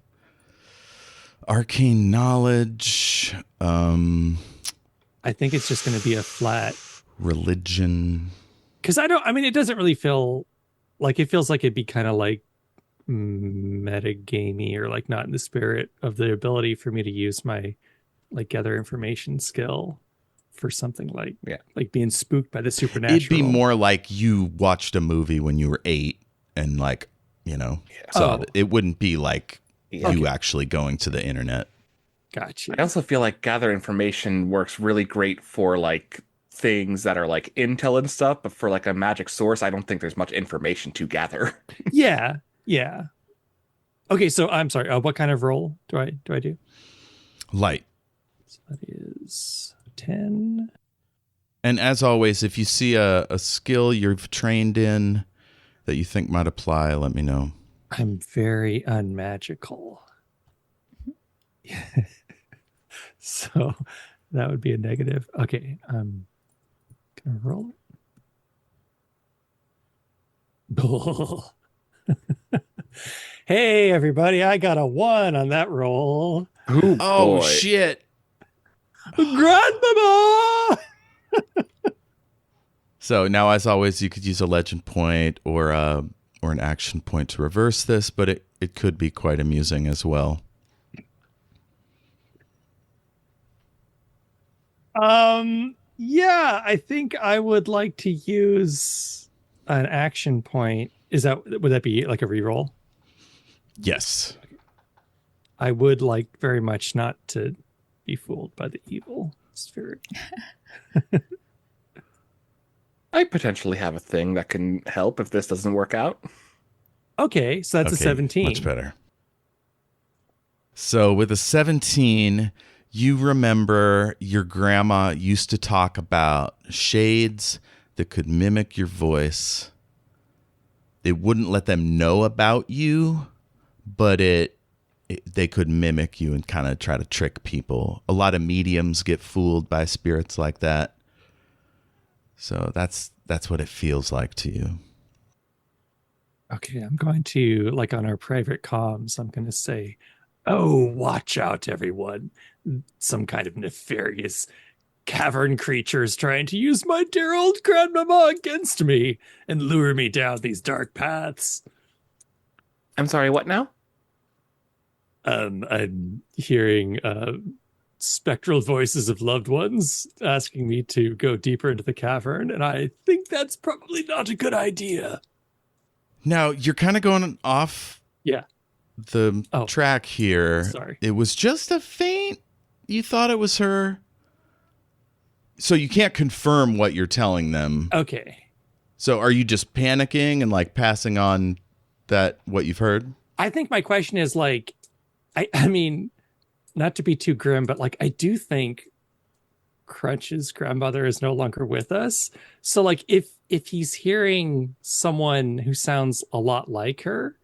arcane knowledge. I think it's just going to be a flat religion. Because it doesn't really feel like it feels like it'd be kind of like metagamey or like not in the spirit of the ability for me to use my like gather information skill for something like being spooked by the supernatural. It'd be more like you watched a movie when you were 8 and like, so it wouldn't be like you actually going to the internet. Gotcha. I also feel like gather information works really great for like things that are like intel and stuff, but for like a magic source, I don't think there's much information to gather. Yeah. Okay, so I'm sorry. What kind of roll do I do? Light. So that is 10. And as always, if you see a skill you've trained in that you think might apply, let me know. I'm very unmagical. So that would be a negative. Okay, I'm gonna roll it. Hey everybody, I got a 1 on that roll. Oh shit. Grandmama! So now, as always, you could use a legend point or an action point to reverse this, but it could be quite amusing as well. Yeah, I think I would like to use an action point. Would that be like a reroll? Yes. I would like very much not to be fooled by the evil spirit. I potentially have a thing that can help if this doesn't work out. Okay, so that's a 17. Much better. So with a 17, you remember your grandma used to talk about shades that could mimic your voice. They wouldn't let them know about you, but they could mimic you and kind of try to trick people. A lot of mediums get fooled by spirits like that. So that's what it feels like to you. Okay, I'm going to, like on our private comms, I'm going to say, oh, watch out, everyone. Some kind of nefarious cavern creature is trying to use my dear old grandmama against me and lure me down these dark paths. I'm sorry, what now? I'm hearing spectral voices of loved ones asking me to go deeper into the cavern, and I think that's probably not a good idea. Now, you're kind of going off the track here. Sorry. It was just a feint. You thought it was her. So you can't confirm what you're telling them. Okay. So are you just panicking and like passing on what you've heard? I think my question is like, I mean, not to be too grim, but like I do think Crunch's grandmother is no longer with us. So like if he's hearing someone who sounds a lot like her,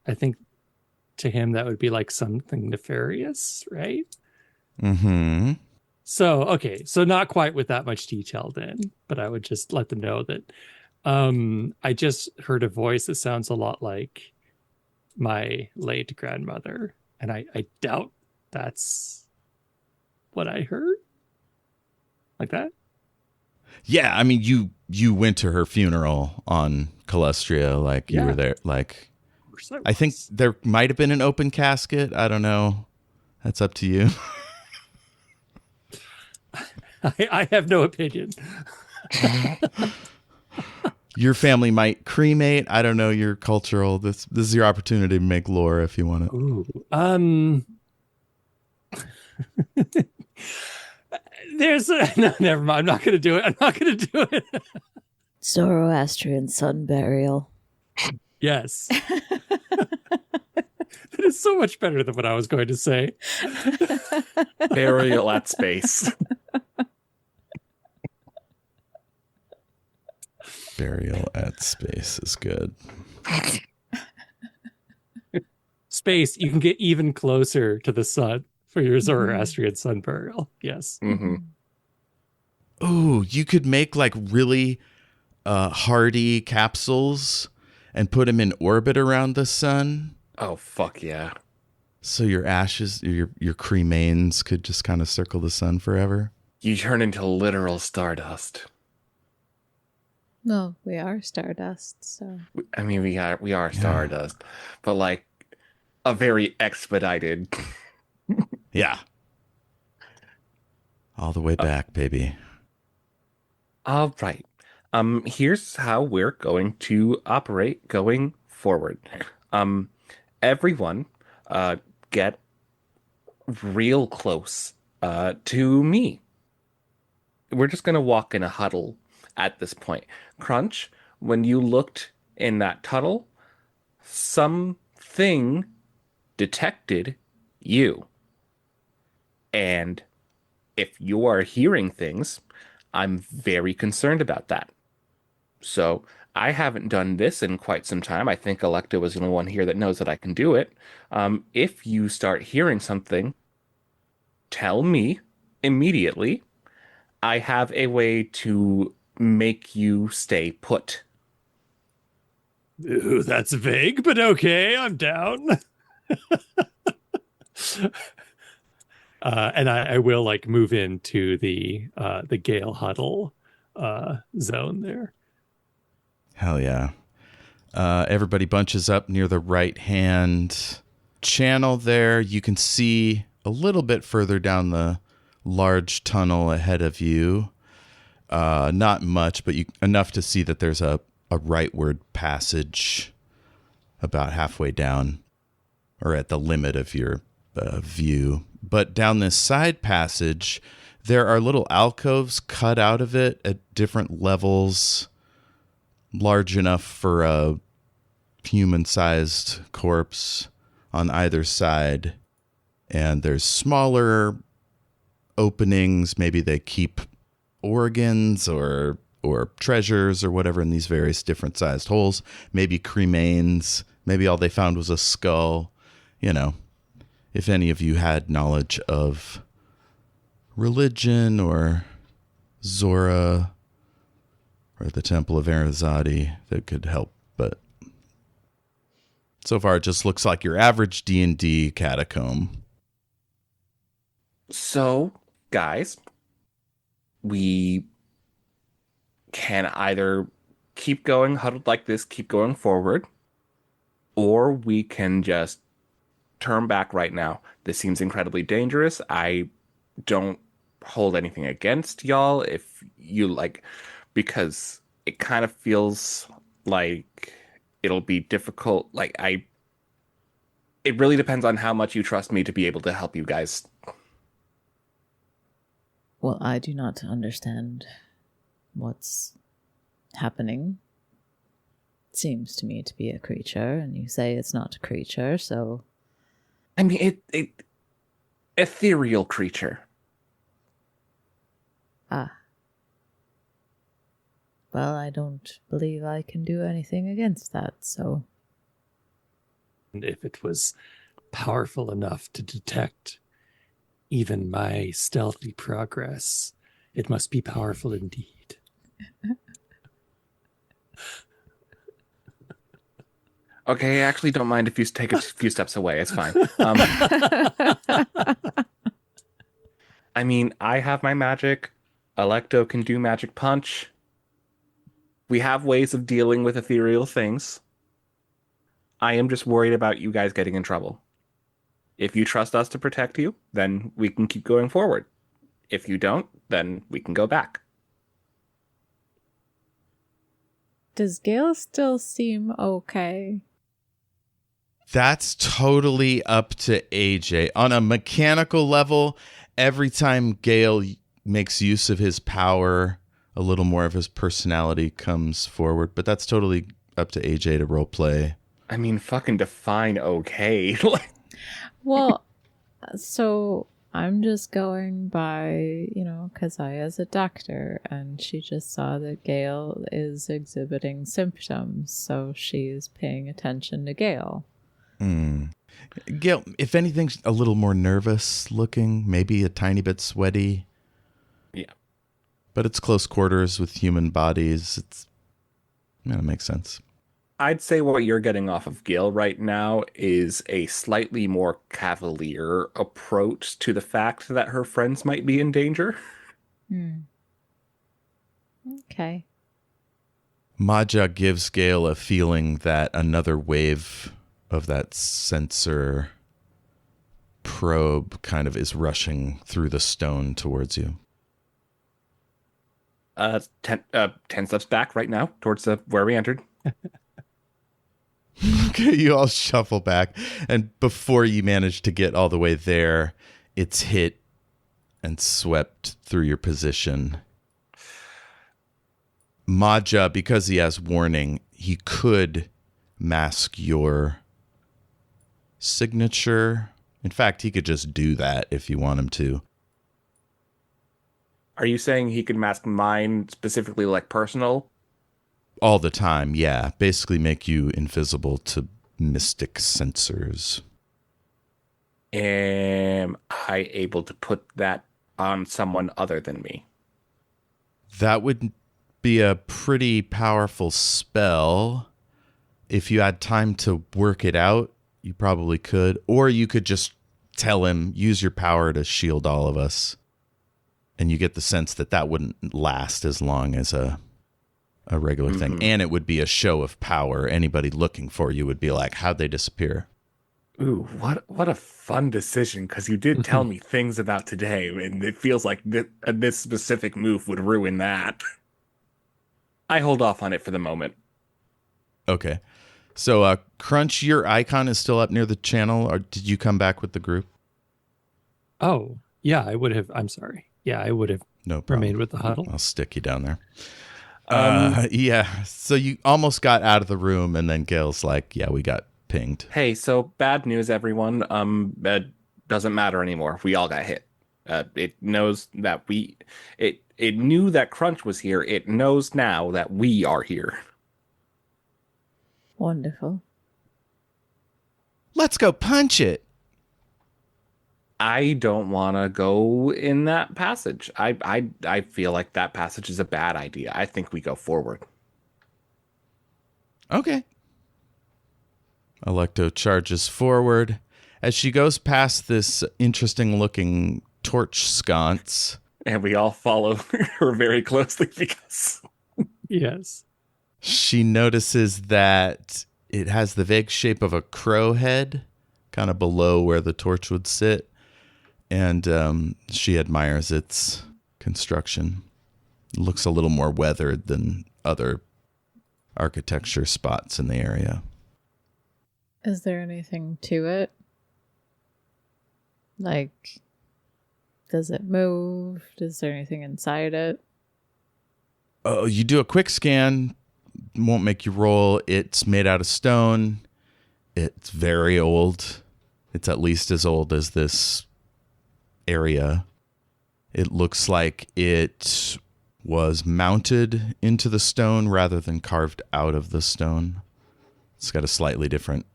I think to him that would be like something nefarious, right? Mm-hmm. So okay, so not quite with that much detail then, but I would just let them know that I just heard a voice that sounds a lot like my late grandmother, and I doubt that's what I heard. Like that? Yeah, I mean, you went to her funeral on Calustria, like you were there. Like, I think there might have been an open casket. I don't know. That's up to you. I have no opinion. Your family might cremate. I don't know your cultural. This is your opportunity to make lore if you want it. Ooh. No, never mind. I'm not going to do it. Zoroastrian sun burial. Yes. That is so much better than what I was going to say. Burial at space. Burial at space is good. Space, you can get even closer to the sun for your Zoroastrian sun burial. Yes. Mm-hmm. Ooh, you could make like really hardy capsules and put them in orbit around the sun. Oh, fuck yeah. So your ashes, your cremains could just kind of circle the sun forever. You turn into literal stardust. No, we are stardust, so. I mean, we are stardust, but like a very expedited. Yeah. All the way back, baby. All right. Here's how we're going to operate going forward. Everyone, get real close, to me. We're just gonna walk in a huddle at this point. Crunch, when you looked in that tunnel, something detected you. And if you are hearing things, I'm very concerned about that. So I haven't done this in quite some time. I think Alecto is the only one here that knows that I can do it. If you start hearing something, tell me immediately. I have a way to make you stay put. Ooh, that's vague, but okay, I'm down. And I will like move into the Gale huddle zone there. Hell yeah. Everybody bunches up near the right-hand channel there. You can see a little bit further down the large tunnel ahead of you. Not much, but enough to see that there's a rightward passage about halfway down, or at the limit of your view. But down this side passage, there are little alcoves cut out of it at different levels, large enough for a human-sized corpse on either side. And there's smaller openings. Maybe they keep organs or treasures or whatever in these various different sized holes. Maybe cremains. Maybe all they found was a skull. You know, if any of you had knowledge of religion or Zora or the Temple of Arunzadi, that could help. But so far, it just looks like your average D&D catacomb. So, guys, we can either keep going huddled like this, keep going forward, or we can just turn back right now. This seems incredibly dangerous. I don't hold anything against y'all if you like, because it kind of feels like it'll be difficult. Like it really depends on how much you trust me to be able to help you guys. Well, I do not understand what's happening. It seems to me to be a creature, and you say it's not a creature, so... I mean, it ethereal creature. Ah. Well, I don't believe I can do anything against that, so... And if it was powerful enough to detect even my stealthy progress, it must be powerful indeed. Okay, I actually don't mind if you take a few steps away. It's fine. I mean, I have my magic. Alecto can do magic punch. We have ways of dealing with ethereal things. I am just worried about you guys getting in trouble. If you trust us to protect you, then we can keep going forward. If you don't, then we can go back. Does Gale still seem okay? That's totally up to AJ. On a mechanical level, every time Gale makes use of his power, a little more of his personality comes forward. But that's totally up to AJ to role play. I mean, fucking define okay. Well, so I'm just going by, Keziah's a doctor, and she just saw that Gale is exhibiting symptoms, so she's paying attention to Gale. Gale, if anything, a little more nervous looking, maybe a tiny bit sweaty. Yeah. But it's close quarters with human bodies. That makes sense. I'd say what you're getting off of Gale right now is a slightly more cavalier approach to the fact that her friends might be in danger. Okay. Maja gives Gale a feeling that another wave of that sensor probe kind of is rushing through the stone towards you. 10 steps back right now towards where we entered. Okay, you all shuffle back, and before you manage to get all the way there, it's hit and swept through your position. Maja, because he has warning, he could mask your signature. In fact, he could just do that if you want him to. Are you saying he could mask mine specifically, like personal? All the time, yeah. Basically make you invisible to mystic sensors. Am I able to put that on someone other than me? That would be a pretty powerful spell. If you had time to work it out, you probably could. Or you could just tell him, use your power to shield all of us. And you get the sense that wouldn't last as long as a regular thing. And it would be a show of power. Anybody looking for you would be like, how'd they disappear? Ooh, what a fun decision, because you did tell me things about today, and it feels like this specific move would ruin that. I hold off on it for the moment. Okay. So, Crunch, your icon is still up near the channel, or did you come back with the group? Oh, yeah, I would have. I'm sorry. Yeah, I would have remained with the huddle. I'll stick you down there. Yeah. So you almost got out of the room, and then Gale's like, yeah, we got pinged. Hey, so bad news, everyone. It doesn't matter anymore. We all got hit. It knows that it knew that Crunch was here. It knows now that we are here. Wonderful. Let's go punch it. I don't want to go in that passage. I feel like that passage is a bad idea. I think we go forward. Okay. Alecto charges forward. As she goes past this interesting-looking torch sconce. And we all follow her very closely because... Yes. She notices that it has the vague shape of a crow head, kind of below where the torch would sit. And she admires its construction. It looks a little more weathered than other architecture spots in the area. Is there anything to it? Like, does it move? Is there anything inside it? Oh, you do a quick scan. Won't make you roll. It's made out of stone. It's very old. It's at least as old as this area. It looks like it was mounted into the stone rather than carved out of the stone. It's got a slightly different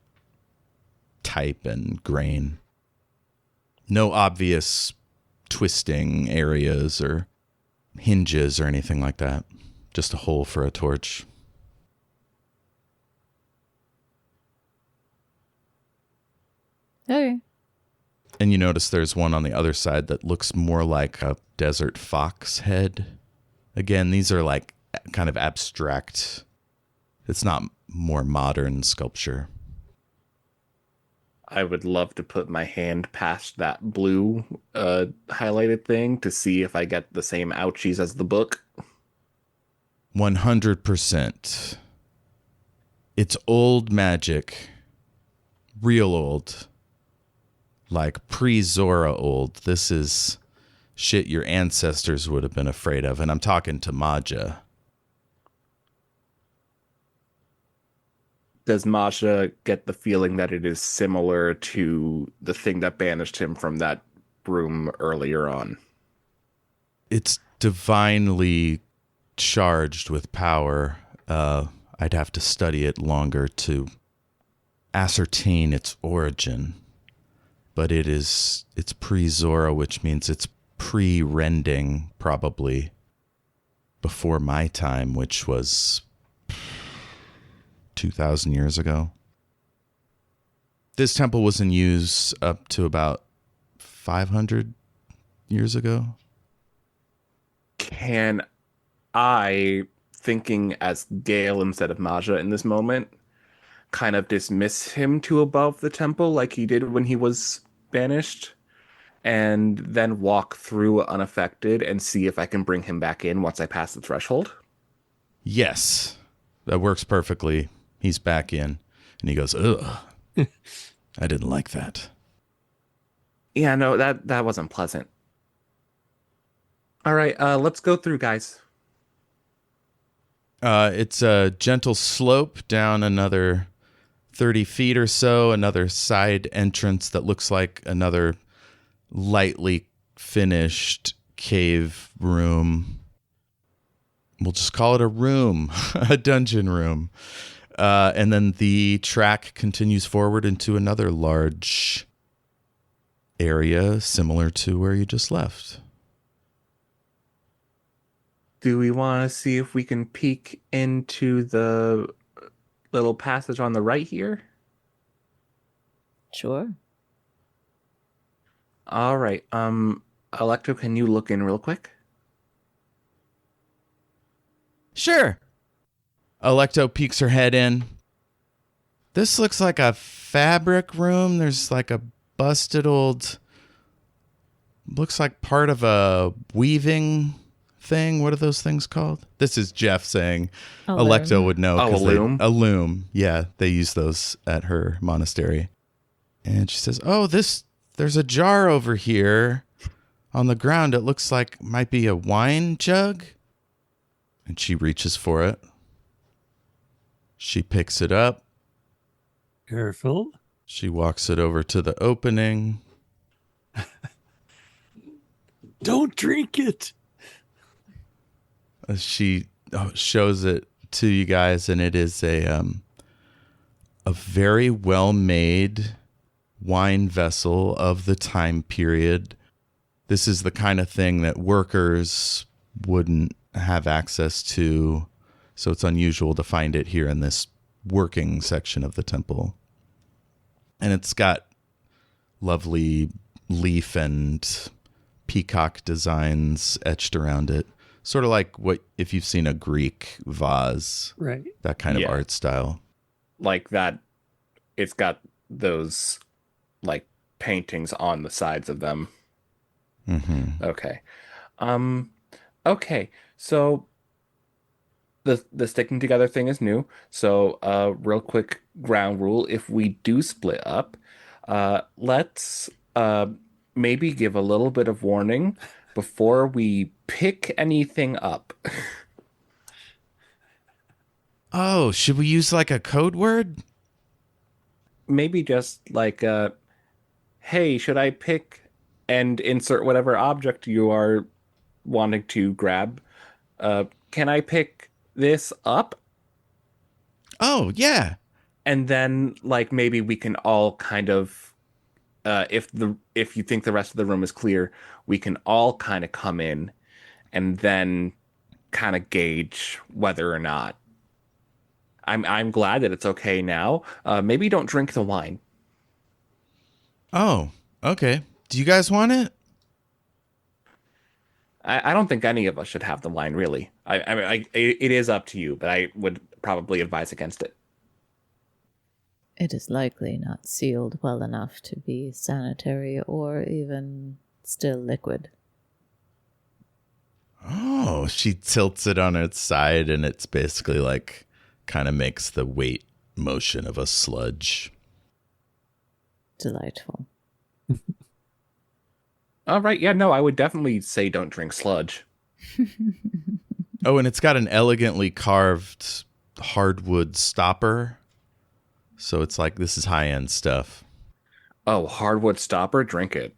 type and grain. No obvious twisting areas or hinges or anything like that. Just a hole for a torch. Okay. And you notice there's one on the other side that looks more like a desert fox head. Again, these are like kind of abstract. It's not more modern sculpture. I would love to put my hand past that blue highlighted thing to see if I get the same ouchies as the book. 100%. It's old magic. Real old. Like pre-Zora old. This is shit your ancestors would have been afraid of. And I'm talking to Maja. does Masha get the feeling that it is similar to the thing that banished him from that room earlier on? It's divinely charged with power. I'd have to study it longer to ascertain its origin. But it's pre-Zora, which means it's pre-rending, probably before my time, which was 2,000 years ago. This temple was in use up to about 500 years ago. Can I, thinking as Gale instead of Maja in this moment, kind of dismiss him to above the temple like he did when he was banished, and then walk through unaffected and see if I can bring him back in once I pass the threshold? Yes, that works perfectly. He's back in, and he goes, ugh. I didn't like that. Yeah, no, that wasn't pleasant. All right, let's go through, guys. It's a gentle slope down another 30 feet or so, another side entrance that looks like another lightly finished cave room. We'll just call it a room, a dungeon room. And then the track continues forward into another large area similar to where you just left. Do we want to see if we can peek into the little passage on the right here? Sure. All right. Alecto, can you look in real quick? Sure. Alecto peeks her head in. This looks like a fabric room. There's like a busted old... Looks like part of a weaving thing. What are those things called? This is Jeff saying. Alecto would know. Oh, a loom? A loom. Yeah, they use those at her monastery. And she says, oh, there's a jar over here on the ground. It looks like might be a wine jug. And she reaches for it. She picks it up. Careful. She walks it over to the opening. Don't drink it. She shows it to you guys, and it is a very well-made wine vessel of the time period. This is the kind of thing that workers wouldn't have access to, so it's unusual to find it here in this working section of the temple. And it's got lovely leaf and peacock designs etched around it. Sort of like what if you've seen a Greek vase, Right? that kind of art style. Like that, it's got those like paintings on the sides of them. Mm-hmm. Okay. Okay. So the sticking together thing is new. So real quick ground rule: if we do split up, let's maybe give a little bit of warning before we pick anything up. Oh, should we use like a code word? Maybe just like, hey, should I pick and insert whatever object you are wanting to grab? Can I pick this up? Oh, yeah. And then like maybe we can all kind of, if you think the rest of the room is clear, we can all kind of come in and then kind of gauge whether or not. I'm glad that it's okay now. Maybe don't drink the wine. Oh, okay. Do you guys want it? I don't think any of us should have the wine, really. It is up to you, but I would probably advise against it. It is likely not sealed well enough to be sanitary or even still liquid. Oh, she tilts it on its side, and it's basically like kind of makes the weight motion of a sludge. Delightful. All right. Yeah, no, I would definitely say don't drink sludge. Oh, and it's got an elegantly carved hardwood stopper So it's like, this is high-end stuff. Oh, hardwood stopper, drink it.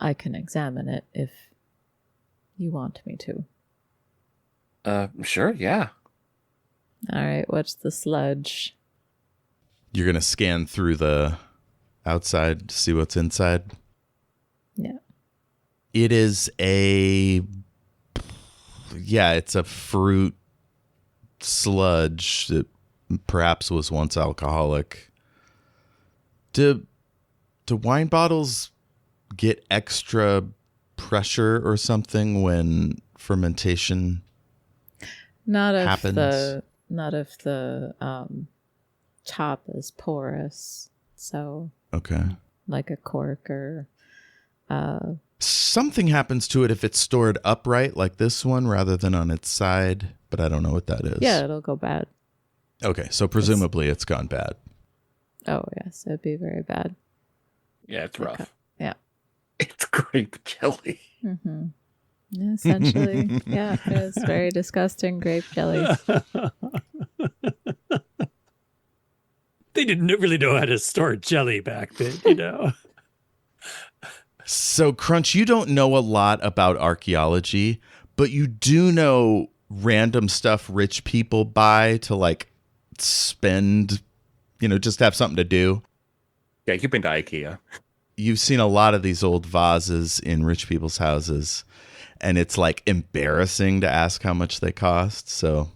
I can examine it if you want me to. Sure, yeah. All right, what's the sludge? You're going to scan through the outside to see what's inside? Yeah. It is it's a fruit sludge that perhaps was once alcoholic. Do wine bottles get extra pressure or something when fermentation happens? Not if the top is porous. So Okay. like a cork or Something happens to it if it's stored upright like this one rather than on its side, but I don't know what that is. yeah, it'll go bad. Okay, so presumably it's gone bad. Oh yes, it'd be very bad. Yeah, it's rough. Okay. Yeah. It's grape jelly. Mm-hmm. Yeah, essentially, yeah, it's very disgusting grape jelly. They didn't really know how to store jelly back then, you know. So, Crunch, you don't know a lot about archaeology, but you do know random stuff rich people buy to, like, spend, just have something to do. Yeah, you've been to IKEA. You've seen a lot of these old vases in rich people's houses, and it's, like, embarrassing to ask how much they cost. So,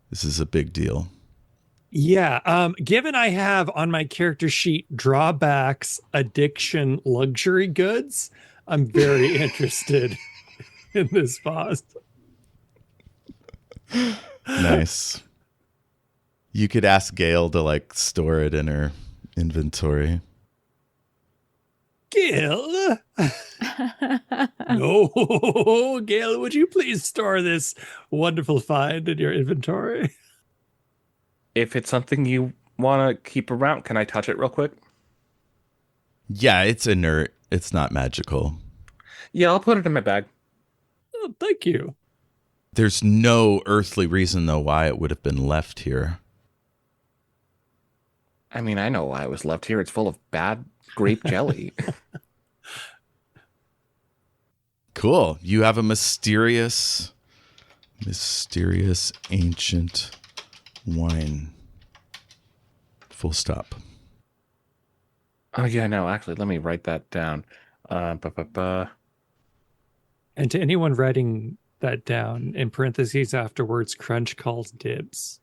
this is a big deal. Yeah. Given I have on my character sheet drawbacks, addiction, luxury goods, I'm very interested in this vase. Nice. You could ask Gale to, like, store it in her inventory. Gale? No, Gale, would you please store this wonderful find in your inventory? If it's something you want to keep around, can I touch it real quick? Yeah, it's inert. It's not magical. Yeah, I'll put it in my bag. Oh, thank you. There's no earthly reason, though, why it would have been left here. I mean, I know why it was left here. It's full of bad grape jelly. Cool. You have a mysterious ancient wine. Full stop. Oh, yeah, no, actually, let me write that down. And to anyone writing that down, in parentheses afterwards, Crunch calls dibs.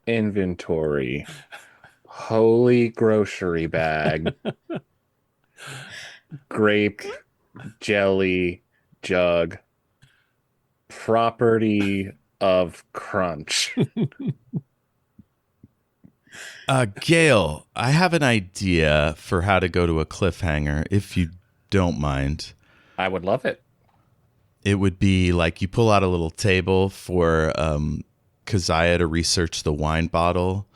Inventory. Holy grocery bag. Grape jelly jug. Property of Crunch. Gale, I have an idea for how to go to a cliffhanger, if you don't mind. I would love it. It would be like you pull out a little table for Keziah to research the wine bottle,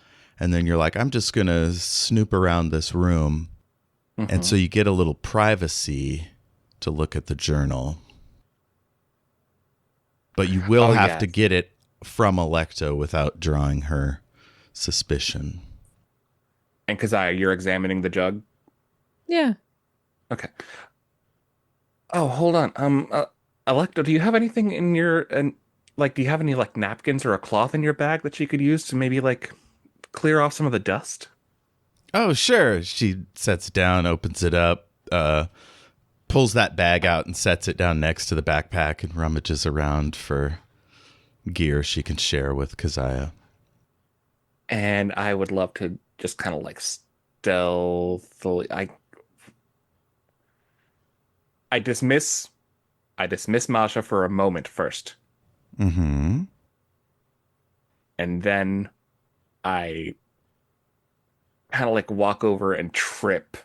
and then you're like, I'm just going to snoop around this room. Mm-hmm. And so you get a little privacy to look at the journal. But you will have to get it from Alecto without drawing her suspicion. And Keziah, you're examining the jug? Yeah. Okay. Oh, hold on. Alecto, do you have anything in your do you have any like napkins or a cloth in your bag that you could use to maybe like clear off some of the dust? Oh, sure. She sets it down, opens it up, pulls that bag out and sets it down next to the backpack and rummages around for gear she can share with Keziah. And I would love to just kind of like stealthily. I dismiss Masha for a moment first. Mm-hmm. And then I kind of like walk over and trip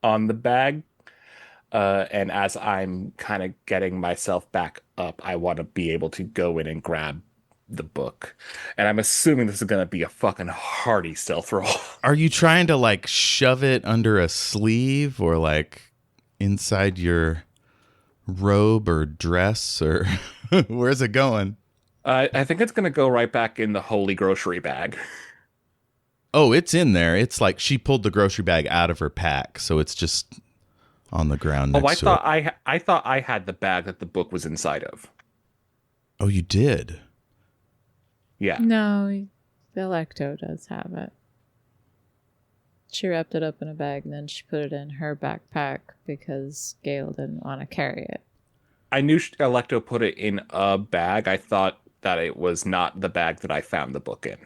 on the bag. And as I'm kind of getting myself back up, I want to be able to go in and grab the book. And I'm assuming this is going to be a fucking hearty stealth roll. Are you trying to like shove it under a sleeve or like inside your robe or dress or Where's it going? I think it's going to go right back in the holy grocery bag. Oh, it's in there. It's like she pulled the grocery bag out of her pack, so it's just on the ground next to it. I thought I had the bag that the book was inside of. Oh, you did? Yeah. No, Alecto does have it. She wrapped it up in a bag and then she put it in her backpack because Gale didn't want to carry it. I knew Alecto put it in a bag. I thought that it was not the bag that I found the book in.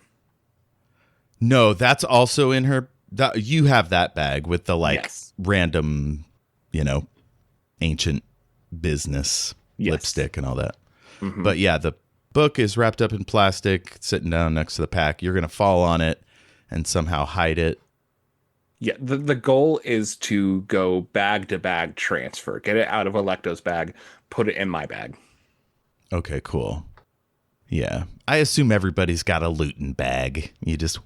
No, that's also in her. You have that bag with the Yes. random, ancient business lipstick and all that. Mm-hmm. But yeah, the book is wrapped up in plastic, sitting down next to the pack. You're going to fall on it and somehow hide it. Yeah, the goal is to go bag to bag transfer. Get it out of Alecto's bag, put it in my bag. Okay, cool. Yeah. I assume everybody's got a looting bag. You just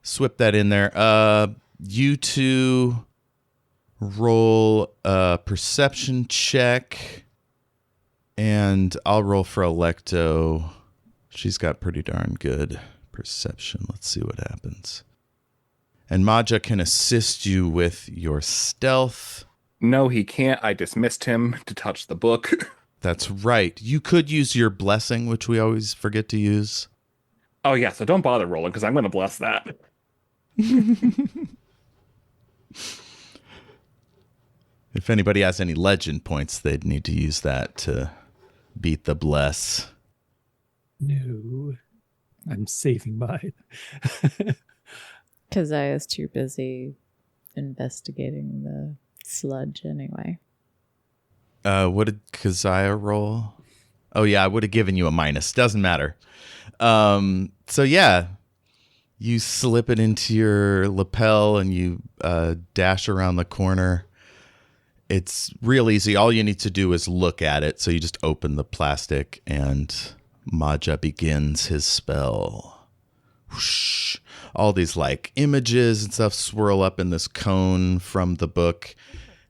swip that in there. You two roll a perception check, and I'll roll for Alecto. She's got pretty darn good perception. Let's see what happens. And Maja can assist you with your stealth. No, he can't. I dismissed him to touch the book. That's right. You could use your blessing, which we always forget to use. Oh, yeah, so don't bother rolling, because I'm going to bless that. If anybody has any legend points, they'd need to use that to beat the bless. No, I'm saving mine. Keziah's too busy investigating the sludge anyway. What did Keziah roll? Oh, yeah, I would have given you a minus. Doesn't matter. So, yeah, you slip it into your lapel and you dash around the corner. It's real easy. All you need to do is look at it. So you just open the plastic and Maja begins his spell. Whoosh. All these images and stuff swirl up in this cone from the book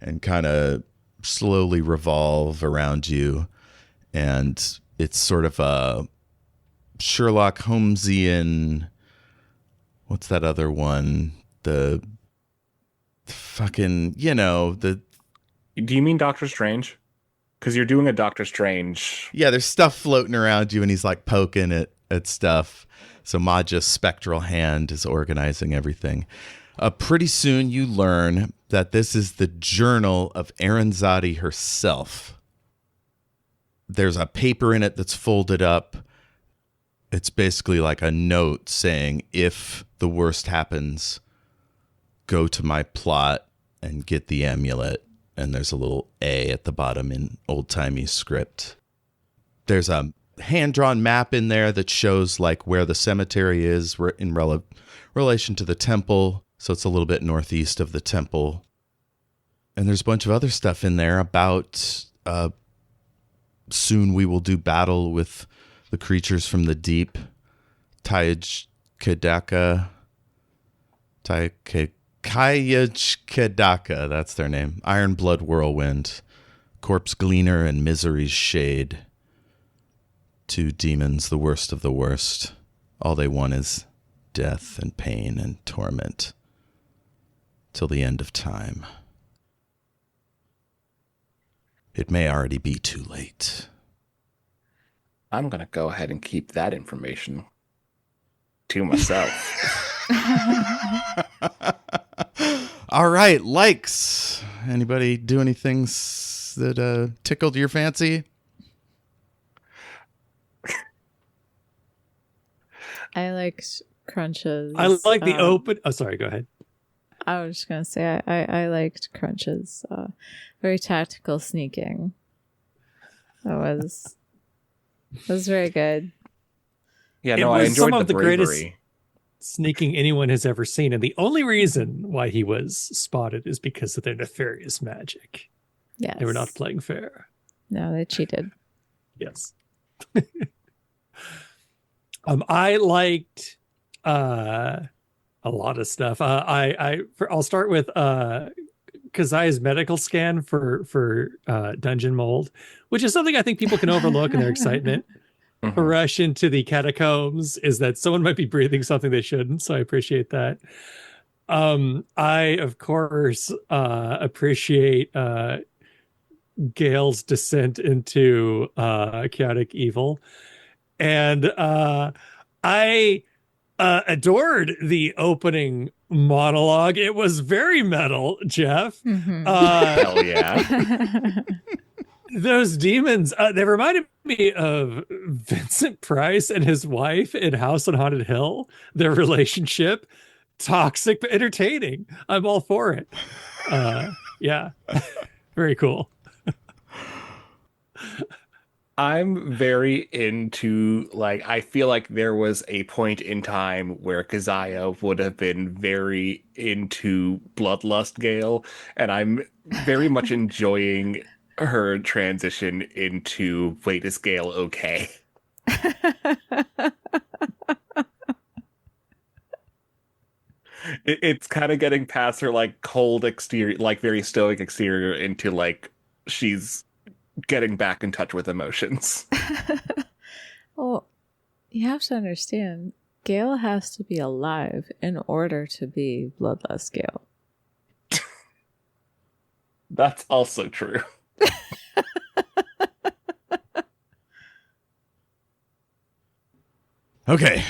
and kind of slowly revolve around you. And it's sort of a Sherlock Holmesian, what's that other one? The fucking, the... Do you mean Doctor Strange? Because you're doing a Doctor Strange. Yeah, there's stuff floating around you and he's poking at stuff. So Maja's spectral hand is organizing everything. Pretty soon you learn that this is the journal of Arunzadi herself. There's a paper in it that's folded up. It's basically like a note saying, if the worst happens, go to my plot and get the amulet. And there's a little A at the bottom in old-timey script. There's a hand-drawn map in there that shows where the cemetery is in relation to the temple. So it's a little bit northeast of the temple. And there's a bunch of other stuff in there about soon we will do battle with the creatures from the deep. Kayaj-Kadaka, that's their name. Iron Blood Whirlwind, Corpse Gleaner, and Misery's Shade. 2 demons, the worst of the worst. All they want is death and pain and torment. Till the end of time. It may already be too late. I'm going to go ahead and keep that information to myself. All right, likes. Anybody do anything that tickled your fancy? I liked Crunch's. I like the open. Oh, sorry. Go ahead. I was just gonna say I liked Crunch's very tactical sneaking. That was very good. Yeah, It no, I was enjoyed some the of the bravery. greatest sneaking anyone has ever seen, and the only reason why he was spotted is because of their nefarious magic. Yes. They were not playing fair. No, they cheated. Yes. I liked a lot of stuff. I'll start with Keziah's medical scan for dungeon mold, which is something I think people can overlook in their excitement. A rush into the catacombs is that someone might be breathing something they shouldn't, so I appreciate that. I of course appreciate Gale's descent into chaotic evil, and I adored the opening monologue. It was very metal, Jeff. Hell yeah. Those demons, they reminded me of Vincent Price and his wife in House on Haunted Hill. Their relationship, toxic but entertaining. I'm all for it. Yeah, very cool. I'm very into, like, I feel like there was a point in time where Keziah would have been very into Bloodlust Gale, and I'm very much enjoying her transition into, wait, is Gale okay? It's kind of getting past her, like, cold exterior, like, very stoic exterior into, like, she's getting back in touch with emotions. Well, you have to understand, Gale has to be alive in order to be Bloodlust Gale. That's also true. Okay,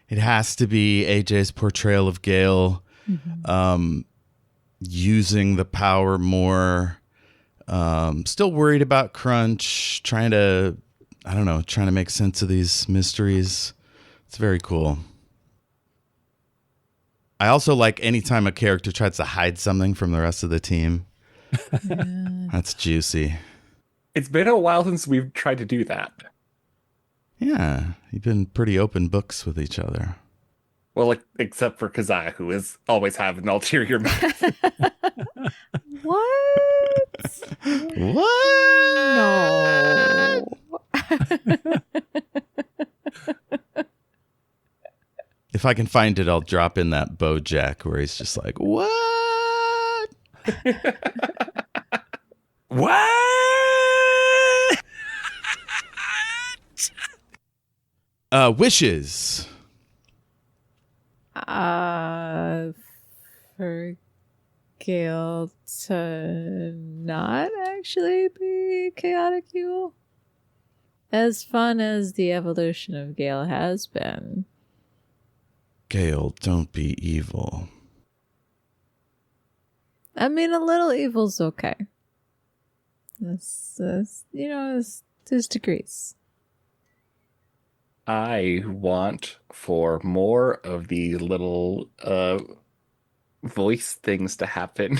it has to be AJ's portrayal of Gale, using the power more. Still worried about Crunch, trying to make sense of these mysteries. It's very cool. I also like anytime a character tries to hide something from the rest of the team. Yeah. That's juicy. It's been a while since we've tried to do that. Yeah, you've been pretty open books with each other. Well, like, except for Keziah, who is always have an ulterior motive. What? What? No. If I can find it, I'll drop in that Bojack where he's just like, what? What? Wishes. For Gale to not actually be chaotic evil. As fun as the evolution of Gale has been. Gale, don't be evil. I mean, a little evil's okay. There's degrees. I want for more of the little voice things to happen.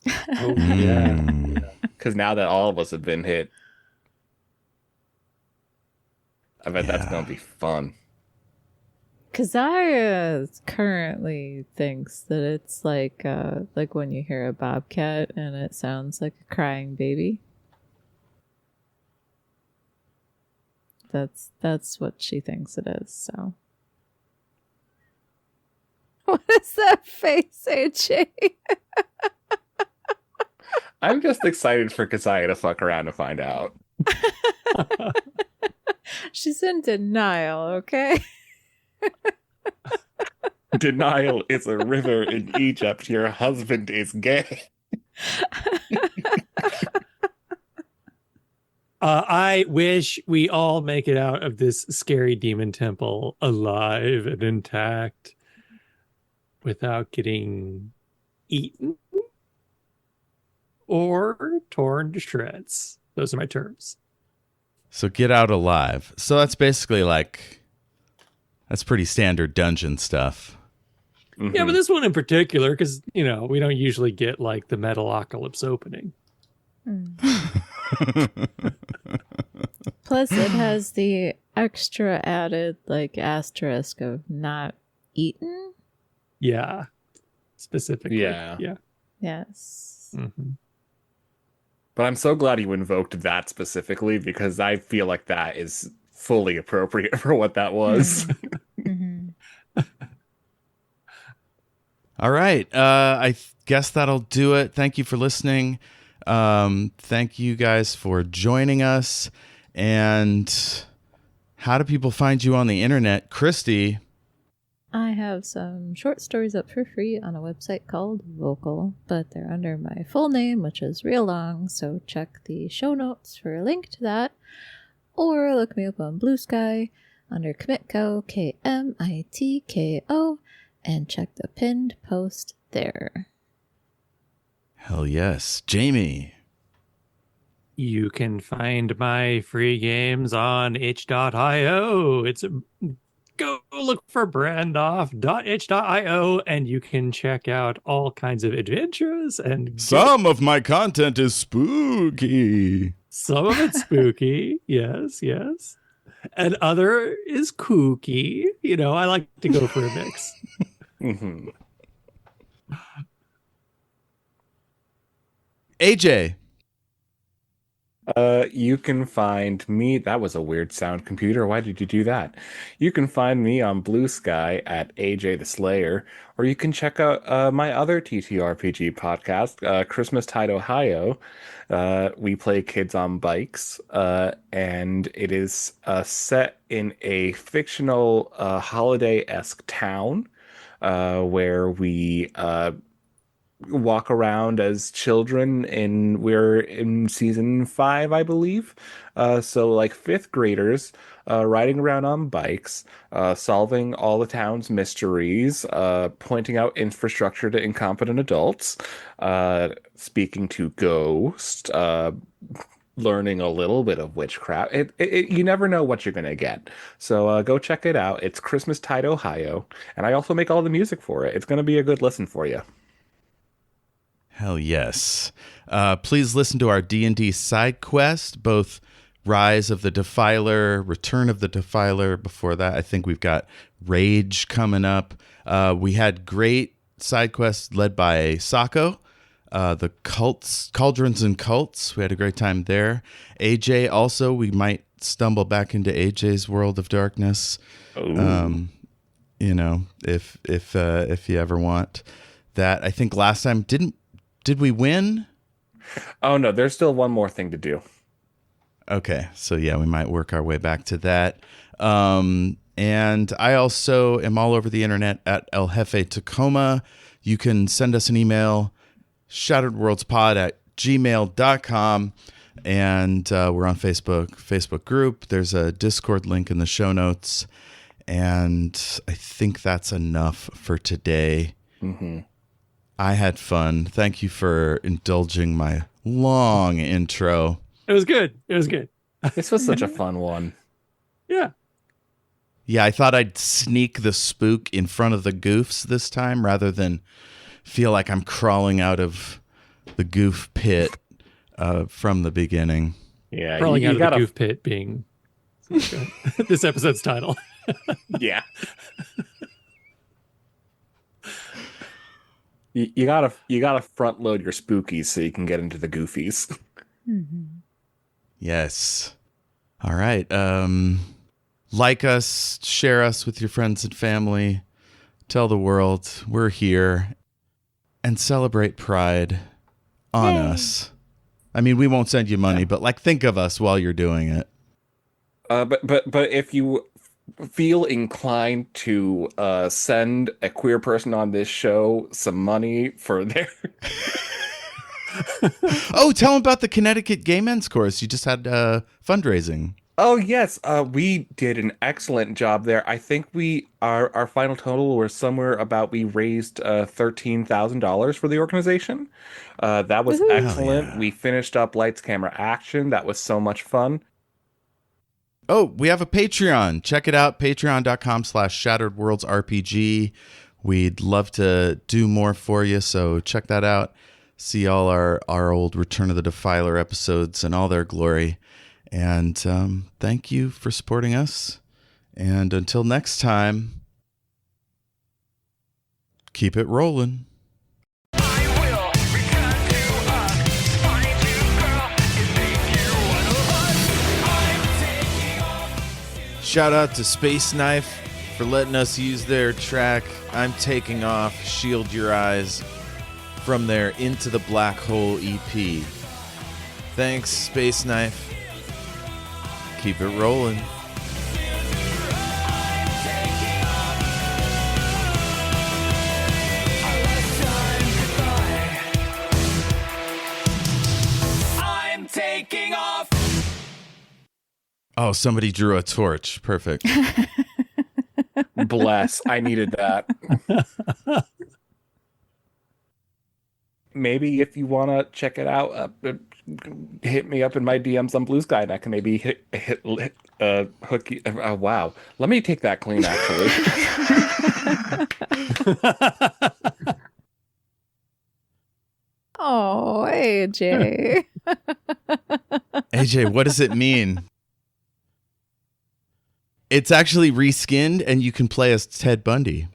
Oh, yeah. Because now that all of us have been hit, I bet that's going to be fun. Keziah currently thinks that it's like when you hear a bobcat and it sounds like a crying baby. That's what she thinks it is. So, what is that face, AJ? I'm just excited for Keziah to fuck around and find out. She's in denial. Okay. Denial is a river in Egypt. Your husband is gay. I wish we all make it out of this scary demon temple alive and intact without getting eaten or torn to shreds. Those are my terms. So get out alive. So that's basically that's pretty standard dungeon stuff. Mm-hmm. Yeah, but this one in particular, because, we don't usually get like the Metalocalypse opening. Plus, it has the extra added asterisk of not eaten. Yeah, specifically. Yeah. Yes. Mm-hmm. But I'm so glad you invoked that specifically, because I feel like that is fully appropriate for what that was. Mm-hmm. All right. I guess that'll do it. Thank you for listening. Thank you guys for joining us. And how do people find you on the internet? Kristy? I have some short stories up for free on a website called Vocal, but they're under my full name, which is real long, so check the show notes for a link to that. Or look me up on Bluesky under Kmitko, Kmitko, and check the pinned post there. Hell yes. Jayme? You can find my free games on itch.io. Go look for brandoff.itch.io and you can check out all kinds of adventures and some of my content is spooky. Some of it's spooky. Yes. And other is kooky. You know, I like to go for a mix. Mm-hmm. AJ? You can find me. That was a weird sound, computer. Why did you do that? You can find me on Bluesky at AJ the Slayer, or you can check out my other TTRPG podcast, Christmas Tide, Ohio. We play kids on bikes, and it is set in a fictional holiday-esque town where we walk around as children, and we're in season 5, I believe. So like 5th graders riding around on bikes, solving all the town's mysteries, pointing out infrastructure to incompetent adults, speaking to ghosts, learning a little bit of witchcraft. You never know what you're going to get. So go check it out. It's Christmas Tide, Ohio. And I also make all the music for it. It's going to be a good listen for you. Hell yes. Please listen to our D&D side quest, both Rise of the Defiler, Return of the Defiler. Before that, I think we've got Rage coming up. We had great side quests led by Sako, the cults, Cauldrons and Cults. We had a great time there. AJ also, we might stumble back into AJ's World of Darkness. You know, if you ever want that. I think last time did we win? Oh, no, there's still one more thing to do. Okay, so yeah, we might work our way back to that. And I also am all over the internet at El Jefe Tacoma. You can send us an email, shatteredworldspod@gmail.com. And we're on Facebook group. There's a Discord link in the show notes. And I think that's enough for today. Mm-hmm. I had fun. Thank you for indulging my long intro. It was good. This was such a fun one. Yeah. Yeah, I thought I'd sneak the spook in front of the goofs this time rather than feel like I'm crawling out of the goof pit from the beginning. Yeah, crawling out of the goof pit being this episode's title. Yeah. You gotta front load your spookies so you can get into the goofies. Mm-hmm. Yes. All right. Like us, share us with your friends and family. Tell the world we're here, and celebrate Pride on us. I mean, we won't send you money, but like think of us while you're doing it. But if you feel inclined to send a queer person on this show some money for their Oh, tell them about the Connecticut Gay Men's Course. You just had fundraising. Oh yes, we did an excellent job there. I think our final total was somewhere about, we raised $13,000 for the organization. That was excellent. Yeah. We finished up Lights Camera Action. That was so much fun. Oh, we have a Patreon. Check it out, patreon.com/shatteredworldsrpg. We'd love to do more for you, so check that out. See all our old Return of the Defiler episodes in all their glory. And thank you for supporting us. And until next time, keep it rolling. Shout out to Space Knife for letting us use their track, I'm Taking Off, Shield Your Eyes, from their Into the Black Hole EP. Thanks, Space Knife. Keep it rolling. Taking off. Oh, somebody drew a torch. Perfect. Bless. I needed that. Maybe if you want to check it out, hit me up in my DMs on Bluesky, and I can maybe hook you. Wow. Let me take that clean, actually. Oh, AJ. AJ, what does it mean? It's actually reskinned, and you can play as Ted Bundy.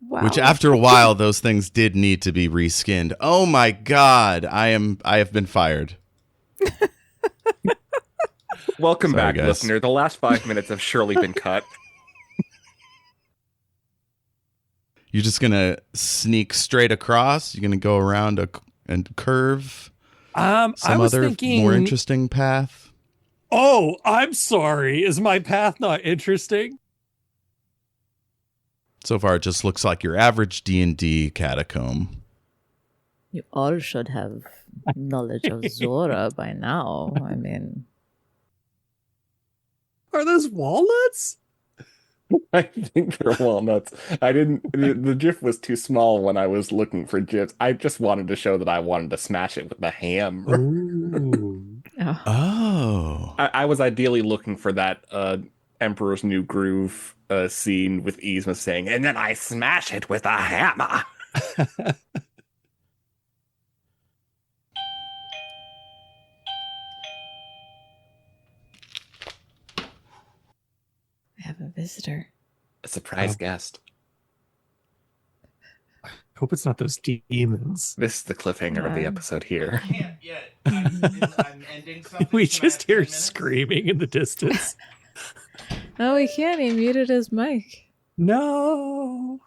Wow. Which, after a while, those things did need to be reskinned. Oh my God, I have been fired. Welcome Sorry, back, guys. listener. The last 5 minutes have surely been cut. You're just gonna sneak straight across. You're gonna go around and curve I some was other thinking more interesting path. Oh, I'm sorry. Is my path not interesting? So far, it just looks like your average D&D catacomb. You all should have knowledge of Zora by now. I mean, Are those walnuts? I think they're walnuts. I didn't. The GIF was too small when I was looking for GIFs. I just wanted to show that I wanted to smash it with the hammer. Ooh. oh, Oh. I was ideally looking for that Emperor's New Groove scene with Yzma saying, "And then I smash it with a hammer." I have a visitor. A surprise guest. Hope it's not those demons. This is the cliffhanger of the episode here. Can't yet. I'm ending something. We just hear screaming in the distance. No, he can't. He muted his mic. No.